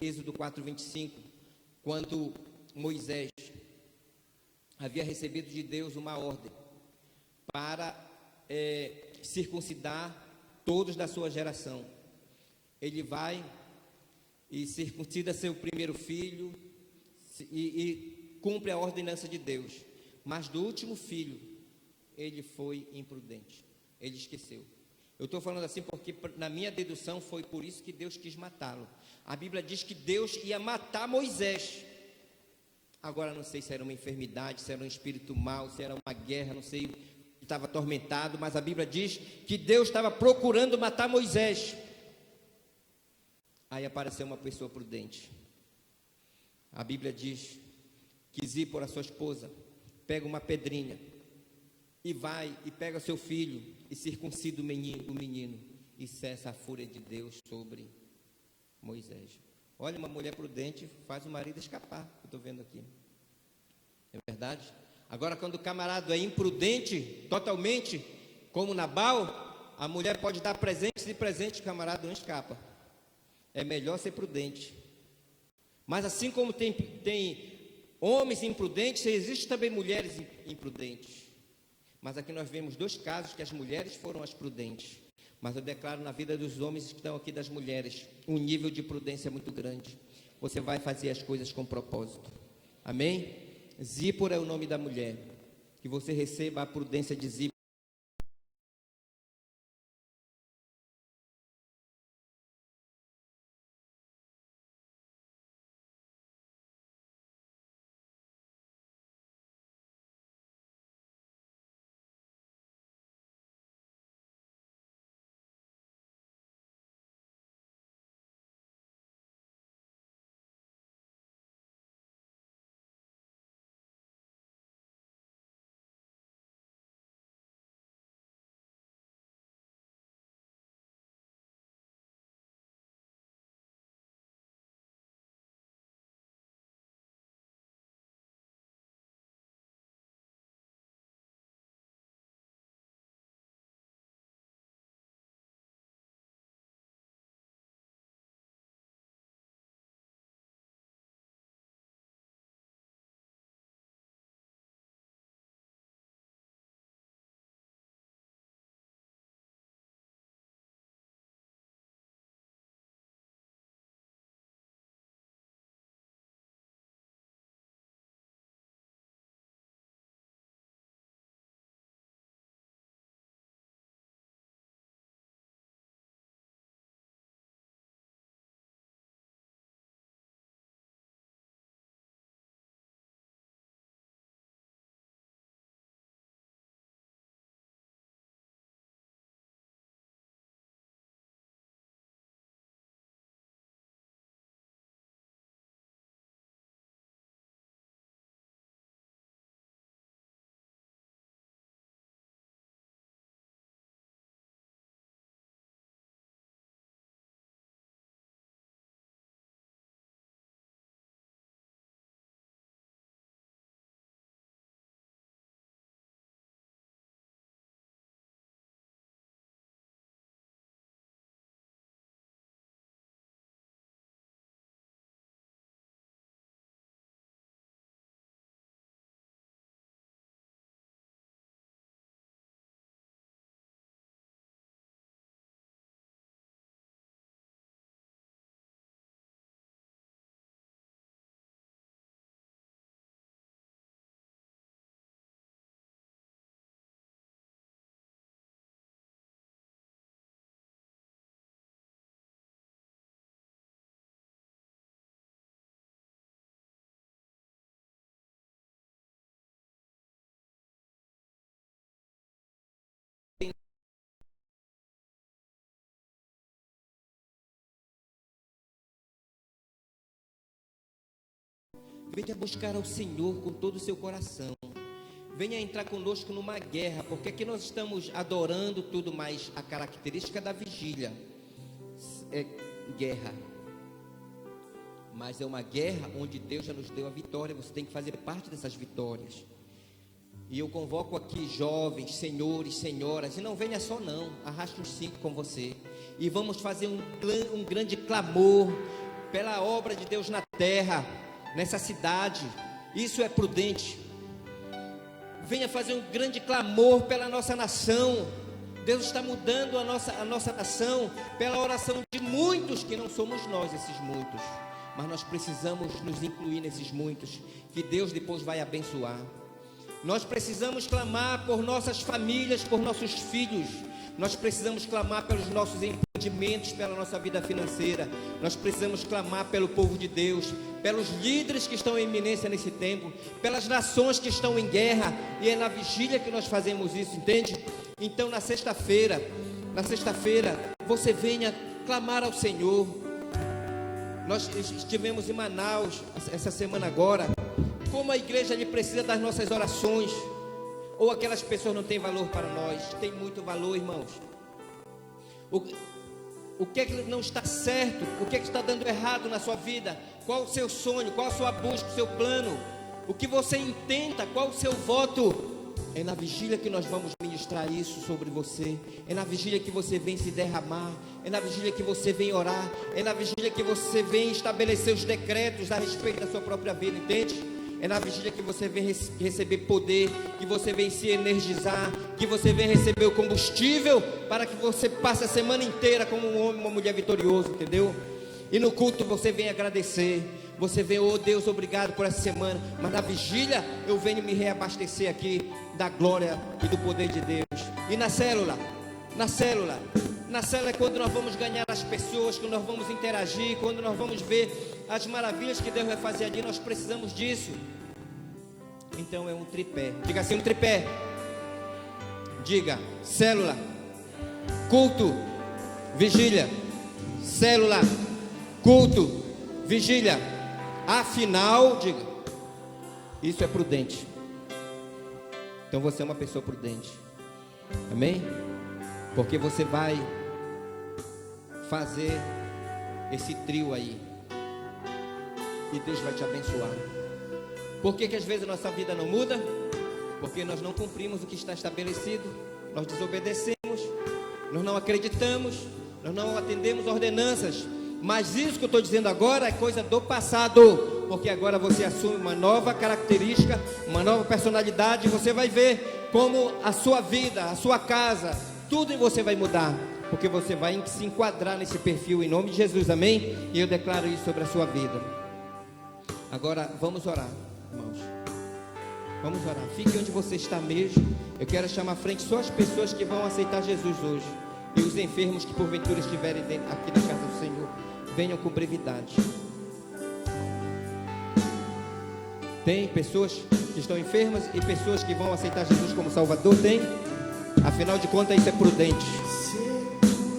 Êxodo 4:25, quando Moisés havia recebido de Deus uma ordem para circuncidar todos da sua geração. Ele vai e circuncida seu primeiro filho e cumpre a ordenança de Deus. Mas do último filho, ele foi imprudente, ele esqueceu. Eu estou falando assim porque na minha dedução foi por isso que Deus quis matá-lo. A Bíblia diz que Deus ia matar Moisés. Agora não sei se era uma enfermidade, se era um espírito mau, se era uma guerra, não sei, estava atormentado, mas a Bíblia diz que Deus estava procurando matar Moisés. Aí apareceu uma pessoa prudente. A Bíblia diz que Zípora, sua esposa, pega uma pedrinha e vai e pega seu filho e circuncida o menino e cessa a fúria de Deus sobre Moisés. Olha, uma mulher prudente faz o marido escapar, eu estou vendo aqui. É verdade? Agora, quando o camarada é imprudente totalmente, como Nabal, a mulher pode dar presentes e presentes, o camarada não escapa. É melhor ser prudente. Mas assim como tem homens imprudentes, existem também mulheres imprudentes. Mas aqui nós vemos dois casos que as mulheres foram as prudentes. Mas eu declaro na vida dos homens que estão aqui, das mulheres, um nível de prudência muito grande. Você vai fazer as coisas com propósito. Amém? Zípora é o nome da mulher. Que você receba a prudência de Zípora. Venha buscar ao Senhor com todo o seu coração. Venha entrar conosco numa guerra, porque aqui nós estamos adorando tudo, mas a característica da vigília é guerra. Mas é uma guerra onde Deus já nos deu a vitória. Você tem que fazer parte dessas vitórias. E eu convoco aqui jovens, senhores, senhoras, e não venha só não, arraste uns 5 com você. E vamos fazer um grande clamor pela obra de Deus na terra, nessa cidade. Isso é prudente. Venha fazer um grande clamor pela nossa nação. Deus está mudando a nossa nação pela oração de muitos, que não somos nós esses muitos, mas nós precisamos nos incluir nesses muitos, que Deus depois vai abençoar. Nós precisamos clamar por nossas famílias, por nossos filhos. Nós precisamos clamar pelos nossos empreendimentos, pela nossa vida financeira. Nós precisamos clamar pelo povo de Deus, pelos líderes que estão em eminência nesse tempo, pelas nações que estão em guerra. E é na vigília que nós fazemos isso, entende? Então na sexta-feira, você venha clamar ao Senhor. Nós estivemos em Manaus essa semana agora. Como a igreja ele precisa das nossas orações. Ou aquelas pessoas não têm valor para nós? Tem muito valor, irmãos. O que é que não está certo? O que é que está dando errado na sua vida? Qual o seu sonho? Qual a sua busca, o seu plano? O que você intenta? Qual o seu voto? É na vigília que nós vamos ministrar isso sobre você. É na vigília que você vem se derramar. É na vigília que você vem orar. É na vigília que você vem estabelecer os decretos a respeito da sua própria vida, entende? É na vigília que você vem receber poder, que você vem se energizar, que você vem receber o combustível para que você passe a semana inteira como um homem, uma mulher vitorioso, entendeu? E no culto você vem agradecer, você vem, oh Deus, obrigado por essa semana. Mas na vigília eu venho me reabastecer aqui da glória e do poder de Deus. E na célula é quando nós vamos ganhar as pessoas, quando nós vamos interagir, quando nós vamos ver as maravilhas que Deus vai fazer ali. Nós precisamos disso. Então é um tripé. Diga assim, um tripé. Diga, célula, culto, vigília. Célula, culto, vigília. Afinal, diga, isso é prudente. Então você é uma pessoa prudente. Amém? Porque você vai fazer esse trio aí, e Deus vai te abençoar. Por que às vezes a nossa vida não muda? Porque nós não cumprimos o que está estabelecido. Nós desobedecemos, nós não acreditamos, nós não atendemos ordenanças. Mas isso que eu estou dizendo agora é coisa do passado, porque agora você assume uma nova característica, uma nova personalidade. E você vai ver como a sua vida, a sua casa, tudo em você vai mudar, porque você vai se enquadrar nesse perfil em nome de Jesus, amém? E eu declaro isso sobre a sua vida. Agora vamos orar, irmãos. Vamos orar. Fique onde você está mesmo. Eu quero chamar à frente só as pessoas que vão aceitar Jesus hoje, e os enfermos que porventura estiverem aqui na casa do Senhor, venham com brevidade. Tem pessoas que estão enfermas e pessoas que vão aceitar Jesus como Salvador? Tem? Afinal de contas, isso é prudente.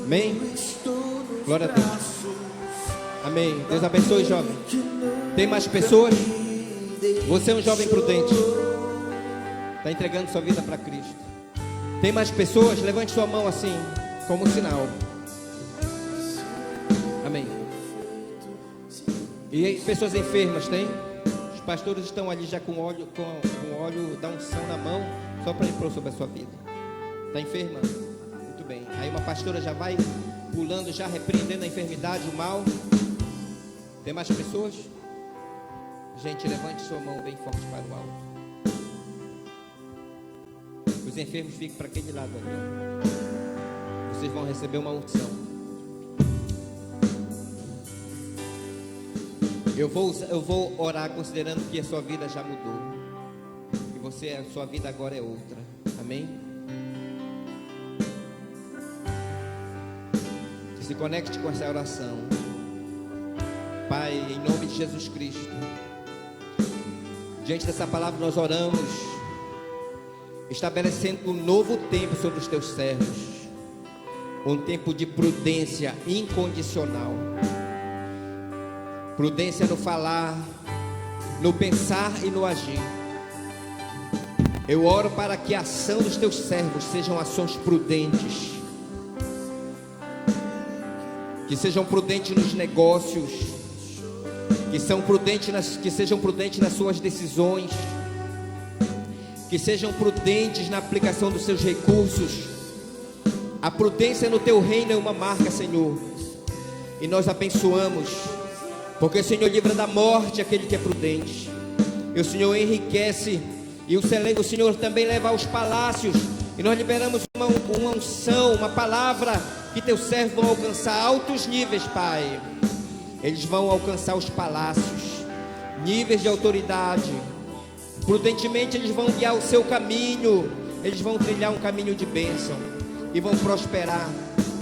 Amém? Glória a Deus. Amém. Deus abençoe, jovem. Tem mais pessoas? Você é um jovem prudente, está entregando sua vida para Cristo. Tem mais pessoas? Levante sua mão assim, como sinal. Amém. E aí, pessoas enfermas, tem? Os pastores estão ali já com óleo da unção na mão, só para impor sobre a sua vida. Está enferma? Muito bem. Aí uma pastora já vai pulando, já repreendendo a enfermidade, o mal. Tem mais pessoas? Gente, levante sua mão bem forte para o alto. Os enfermos ficam para aquele lado ali. Vocês vão receber uma unção. Eu vou orar considerando que a sua vida já mudou, que a sua vida agora é outra. Amém? Se conecte com essa oração. Pai, em nome de Jesus Cristo, diante dessa palavra nós oramos, estabelecendo um novo tempo sobre os teus servos, um tempo de prudência incondicional. Prudência no falar, no pensar e no agir. Eu oro para que a ação dos teus servos sejam ações prudentes, que sejam prudentes nos negócios, que sejam prudentes nas suas decisões, que sejam prudentes na aplicação dos seus recursos. A prudência no teu reino é uma marca, Senhor, e nós abençoamos, porque o Senhor livra da morte aquele que é prudente, e o Senhor enriquece, e o Senhor também leva aos palácios, e nós liberamos uma unção, uma palavra, que teus servos vão alcançar altos níveis, Pai. Eles vão alcançar os palácios, níveis de autoridade. Prudentemente eles vão guiar o seu caminho, eles vão trilhar um caminho de bênção, e vão prosperar,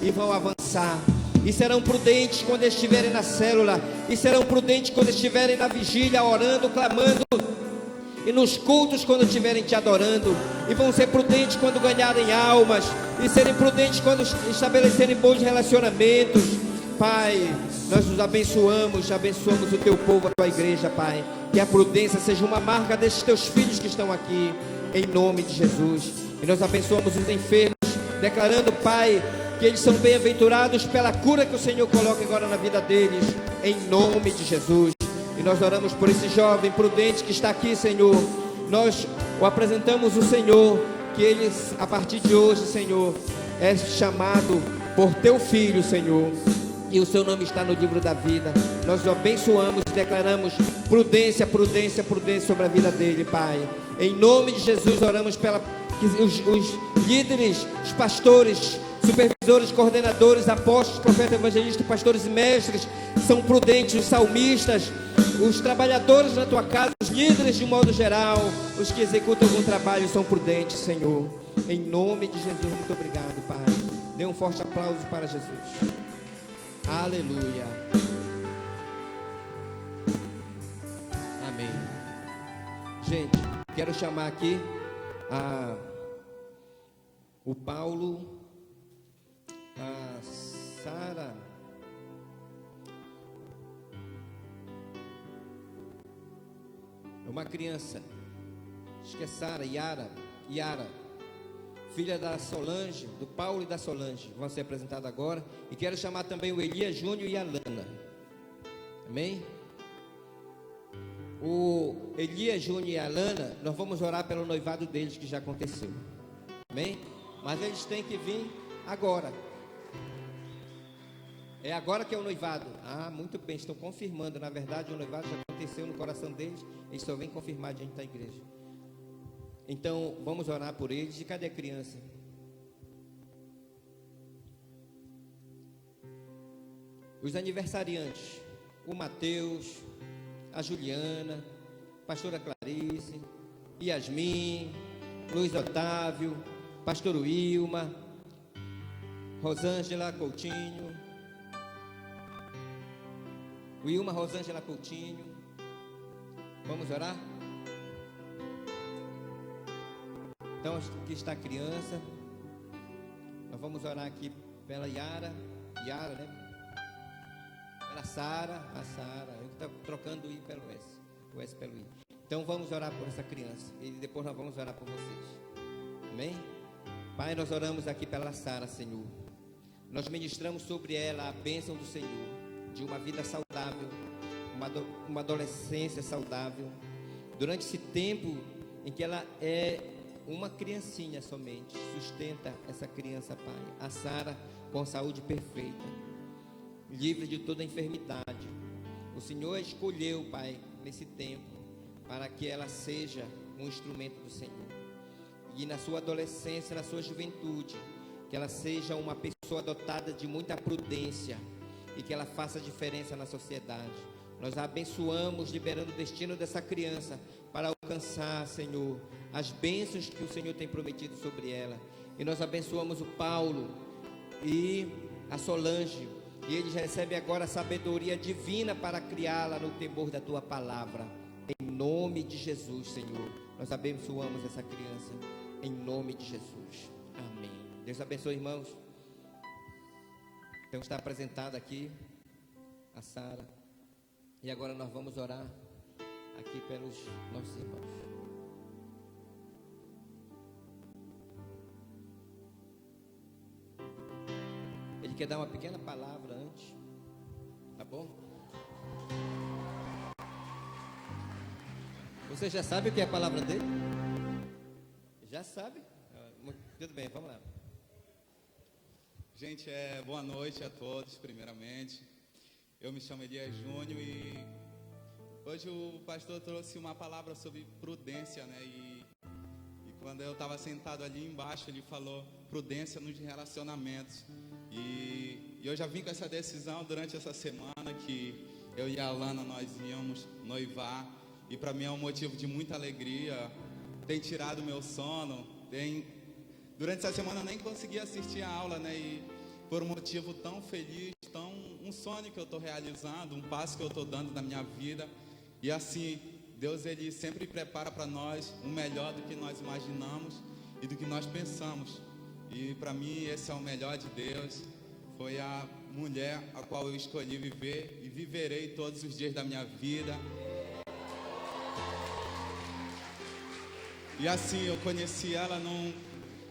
e vão avançar, e serão prudentes quando estiverem na célula, e serão prudentes quando estiverem na vigília, orando, clamando, e nos cultos quando estiverem te adorando, e vão ser prudentes quando ganharem almas, e serem prudentes quando estabelecerem bons relacionamentos. Pai, nós nos abençoamos o teu povo, a tua igreja, Pai, que a prudência seja uma marca desses teus filhos que estão aqui, em nome de Jesus. E nós abençoamos os enfermos, declarando, Pai, que eles são bem-aventurados pela cura que o Senhor coloca agora na vida deles, em nome de Jesus. E nós oramos por esse jovem prudente que está aqui, Senhor. Nós o apresentamos o Senhor, que ele, a partir de hoje, Senhor, é chamado por teu filho, Senhor, e o seu nome está no livro da vida. Nós o abençoamos e declaramos prudência, prudência, prudência sobre a vida dele, Pai. Em nome de Jesus, oramos que os líderes, os pastores, supervisores, coordenadores, apóstolos, profetas, evangelistas, pastores e mestres são prudentes, os salmistas, os trabalhadores na tua casa, os líderes de um modo geral, os que executam algum trabalho são prudentes, Senhor. Em nome de Jesus, muito obrigado, Pai. Dê um forte aplauso para Jesus. Aleluia. Amém. Gente, quero chamar aqui o Paulo, a Sara, uma criança, acho que é Sara, Yara, filha da Solange, do Paulo e da Solange, vão ser apresentados agora. E quero chamar também o Elias Júnior e a Lana. Amém? O Elias Júnior e a Lana, nós vamos orar pelo noivado deles, que já aconteceu. Amém? Mas eles têm que vir agora. É agora que é o noivado. Ah, muito bem, estão confirmando. Na verdade, o noivado já aconteceu no coração deles. Eles só vêm confirmar diante da igreja. Então, vamos orar por eles. E cadê a criança? Os aniversariantes: o Mateus, a Juliana, pastora Clarice, Yasmin, Luiz Otávio, pastor Wilma, Rosângela Coutinho, Wilma Rosângela Coutinho. Vamos orar? Então, aqui está a criança. Nós vamos orar aqui pela Yara, né? Pela Sara, a Sara. Eu estou trocando o I pelo S, o S pelo I. Então, vamos orar por essa criança. E depois nós vamos orar por vocês. Amém? Pai, nós oramos aqui pela Sara, Senhor. Nós ministramos sobre ela a bênção do Senhor, de uma vida saudável, uma adolescência saudável. Durante esse tempo em que ela é uma criancinha somente, sustenta essa criança, Pai, a Sara, com saúde perfeita, livre de toda enfermidade. O Senhor escolheu, Pai, nesse tempo, para que ela seja um instrumento do Senhor. E na sua adolescência, na sua juventude, que ela seja uma pessoa dotada de muita prudência e que ela faça diferença na sociedade. Nós a abençoamos, liberando o destino dessa criança para alcançar, Senhor, as bênçãos que o Senhor tem prometido sobre ela. E nós abençoamos o Paulo e a Solange, e eles recebem agora a sabedoria divina para criá-la no temor da tua palavra. Em nome de Jesus, Senhor, nós abençoamos essa criança, em nome de Jesus. Amém. Deus abençoe, irmãos. Então está apresentada aqui a Sara. E agora nós vamos orar aqui pelos nossos irmãos. Ele quer dar uma pequena palavra antes, tá bom? Você já sabe o que é a palavra dele? Já sabe? Tudo bem, vamos lá. Gente, boa noite a todos, primeiramente. Eu me chamo Elias Júnior e hoje o pastor trouxe uma palavra sobre prudência, né? E quando eu estava sentado ali embaixo, ele falou prudência nos relacionamentos. E eu já vim com essa decisão durante essa semana que eu e a Alana, nós íamos noivar. E para mim é um motivo de muita alegria. Tem tirado o meu sono. Durante essa semana eu nem consegui assistir a aula, né? E por um motivo tão feliz, um sonho que eu estou realizando, um passo que eu estou dando na minha vida. E assim, Deus, Ele sempre prepara para nós o melhor do que nós imaginamos e do que nós pensamos. E para mim esse é o melhor de Deus. Foi a mulher a qual eu escolhi viver e viverei todos os dias da minha vida. E assim, eu conheci ela num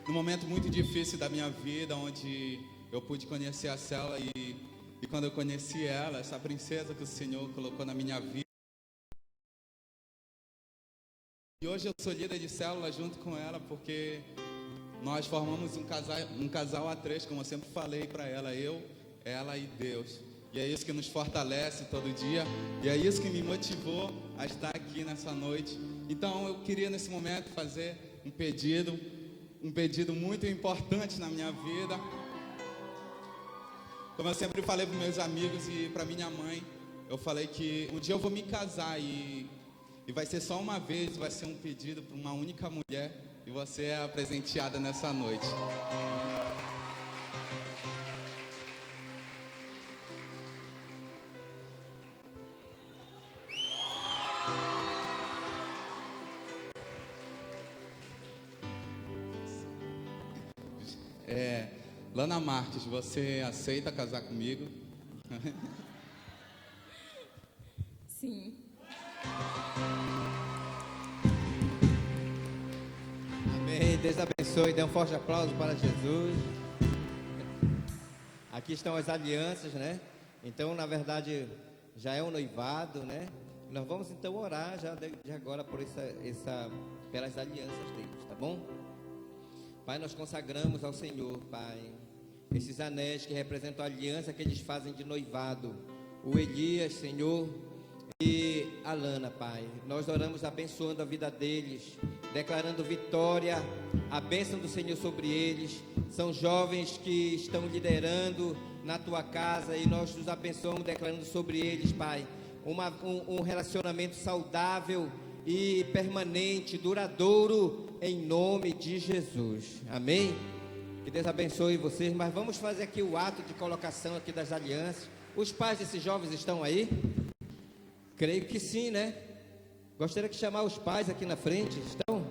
momento muito difícil da minha vida, onde eu pude conhecer a célula e quando eu conheci ela, essa princesa que o Senhor colocou na minha vida. E hoje eu sou líder de célula junto com ela, porque nós formamos um casal a três, como eu sempre falei para ela, eu, ela e Deus. E é isso que nos fortalece todo dia, e é isso que me motivou a estar aqui nessa noite. Então eu queria nesse momento fazer um pedido muito importante na minha vida. Como eu sempre falei para meus amigos e para minha mãe, eu falei que um dia eu vou me casar e vai ser só uma vez, vai ser um pedido para uma única mulher, e você é a presenteada nessa noite. Lana Marques, você aceita casar comigo? Sim. Amém. Deus abençoe. Dê um forte aplauso para Jesus. Aqui estão as alianças, né? Então, na verdade, já é um noivado, né? Nós vamos então orar já de agora por pelas alianças deles, tá bom? Pai, nós consagramos ao Senhor, Pai, esses anéis que representam a aliança que eles fazem de noivado. O Elias, Senhor, e a Lana, Pai. Nós oramos abençoando a vida deles, declarando vitória, a bênção do Senhor sobre eles. São jovens que estão liderando na Tua casa e nós os abençoamos declarando sobre eles, Pai, um relacionamento saudável e permanente, duradouro, em nome de Jesus. Amém? Que Deus abençoe vocês. Mas vamos fazer aqui o ato de colocação aqui das alianças. Os pais desses jovens estão aí? Creio que sim, né? Gostaria de chamar os pais aqui na frente. Estão?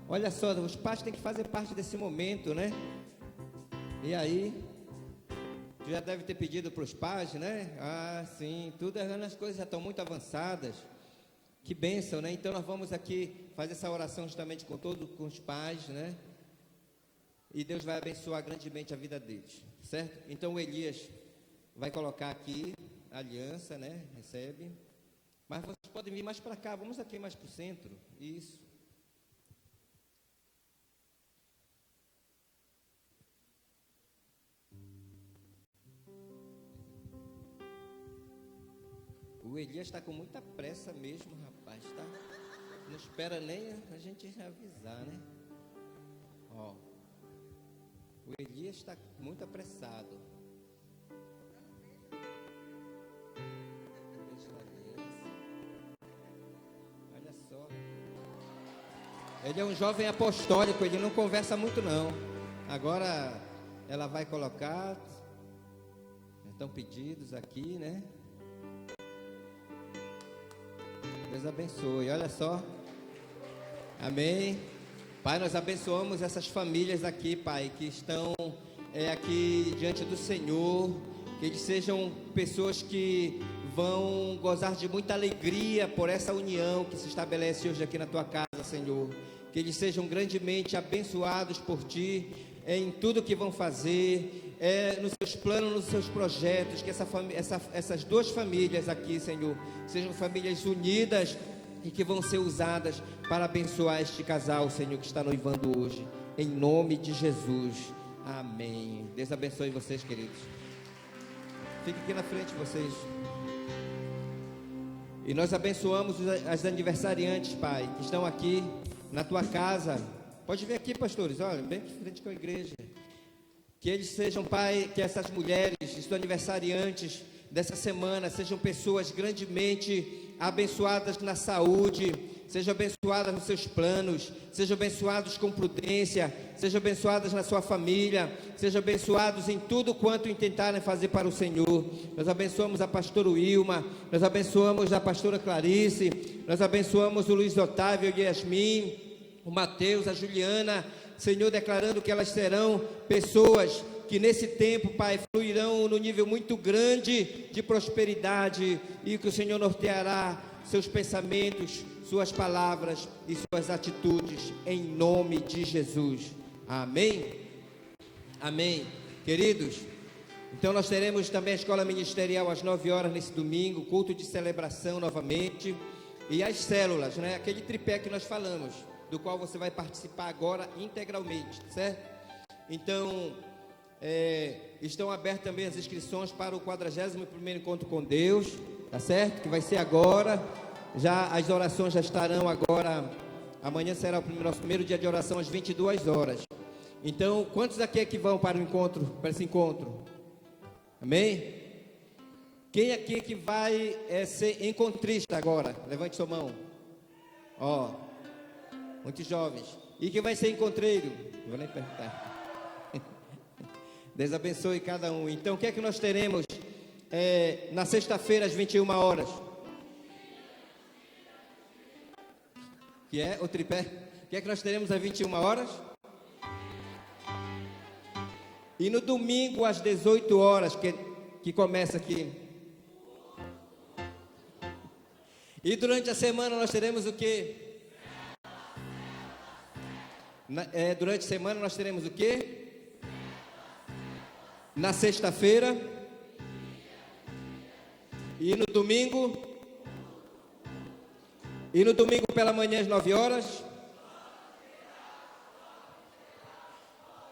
Olha só, os pais têm que fazer parte desse momento, né? E aí, tu já deve ter pedido para os pais, né? Ah, sim, tudo, as coisas já estão muito avançadas. Que bênção, né? Então nós vamos aqui fazer essa oração justamente com os pais, né? E Deus vai abençoar grandemente a vida deles, certo? Então o Elias vai colocar aqui a aliança, né? Recebe. Mas vocês podem vir mais para cá, vamos aqui mais para o centro. Isso. O Elias está com muita pressa mesmo, rapaz, tá? Não espera nem a gente avisar, né? Ó, o Elias está muito apressado. Olha só. Ele é um jovem apostólico, ele não conversa muito não. Agora ela vai colocar. Estão pedidos aqui, né? Deus abençoe, olha só. Amém. Pai, nós abençoamos essas famílias aqui, Pai, que estão aqui diante do Senhor. Que eles sejam pessoas que vão gozar de muita alegria por essa união que se estabelece hoje aqui na tua casa, Senhor. Que eles sejam grandemente abençoados por Ti em tudo que vão fazer, nos seus planos, nos seus projetos. Que essas duas famílias aqui, Senhor, sejam famílias unidas e que vão ser usadas para abençoar este casal, Senhor, que está noivando hoje. Em nome de Jesus. Amém. Deus abençoe vocês, queridos. Fique aqui na frente, vocês. E nós abençoamos as aniversariantes, Pai, que estão aqui na tua casa. Pode vir aqui, pastores, olha, bem de frente com a igreja. Que eles sejam, Pai, que essas mulheres, os aniversariantes dessa semana, sejam pessoas grandemente abençoadas na saúde, sejam abençoadas nos seus planos, sejam abençoados com prudência, sejam abençoadas na sua família, sejam abençoados em tudo quanto intentarem fazer para o Senhor. Nós abençoamos a pastora Wilma, nós abençoamos a pastora Clarice, nós abençoamos o Luiz Otávio e Yasmin, o Mateus, a Juliana, Senhor, declarando que elas serão pessoas que nesse tempo, Pai, fluirão no nível muito grande de prosperidade, e que o Senhor norteará seus pensamentos, suas palavras e suas atitudes, em nome de Jesus. Amém? Amém. Queridos, então nós teremos também a escola ministerial às 9 horas nesse domingo, culto de celebração novamente, e as células, né? Aquele tripé que nós falamos, do qual você vai participar agora integralmente, certo? Então, estão abertas também as inscrições para o 41º Encontro com Deus, tá certo? Que vai ser agora. Já as orações já estarão agora. Amanhã será o nosso primeiro dia de oração às 22 horas. Então, quantos aqui é que vão para o encontro, para esse encontro? Amém? Quem aqui que vai ser encontrista agora? Levante sua mão. Ó, muitos jovens. E quem vai ser encontreiro? Não vou nem perguntar. Deus abençoe cada um. Então, o que é que nós teremos na sexta-feira às 21 horas? Que é o tripé. O que é que nós teremos às 21 horas? E no domingo às 18 horas, que começa aqui. E durante a semana nós teremos o quê? Durante a semana nós teremos o quê? Na sexta-feira e no domingo pela manhã às 9 horas,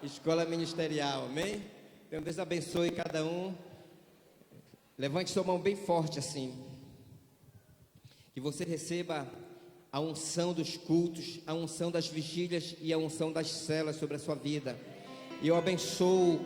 escola ministerial, amém? Então Deus abençoe cada um. Levante sua mão bem forte assim, que você receba a unção dos cultos, a unção das vigílias e a unção das celas sobre a sua vida. E eu abençoo,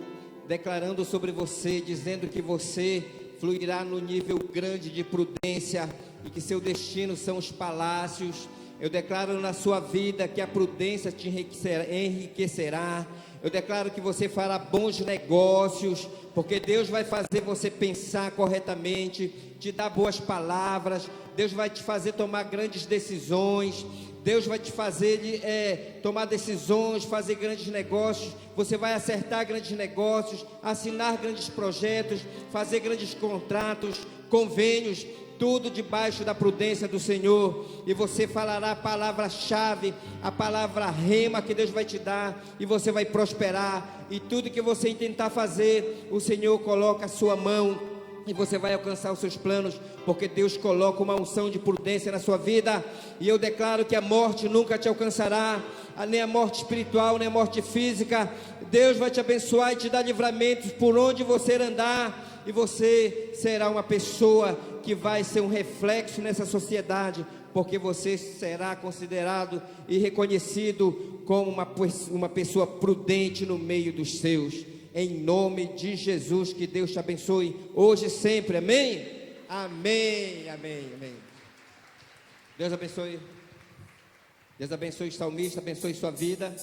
declarando sobre você, dizendo que você fluirá no nível grande de prudência e que seu destino são os palácios. Eu declaro na sua vida que a prudência te enriquecerá. Eu declaro que você fará bons negócios, porque Deus vai fazer você pensar corretamente, te dar boas palavras. Deus vai te fazer tomar grandes decisões. Deus vai te fazer tomar decisões, fazer grandes negócios. Você vai acertar grandes negócios, assinar grandes projetos, fazer grandes contratos, convênios, tudo debaixo da prudência do Senhor. E você falará a palavra-chave, a palavra rema que Deus vai te dar, e você vai prosperar. E tudo que você intentar fazer, o Senhor coloca a sua mão, e você vai alcançar os seus planos, porque Deus coloca uma unção de prudência na sua vida. E eu declaro que a morte nunca te alcançará, nem a morte espiritual, nem a morte física. Deus vai te abençoar e te dar livramentos por onde você andar, e você será uma pessoa que vai ser um reflexo nessa sociedade, porque você será considerado e reconhecido como uma pessoa prudente no meio dos seus. Em nome de Jesus, que Deus te abençoe hoje e sempre, amém? Amém, amém, amém. Deus abençoe. Deus abençoe o salmista, abençoe sua vida.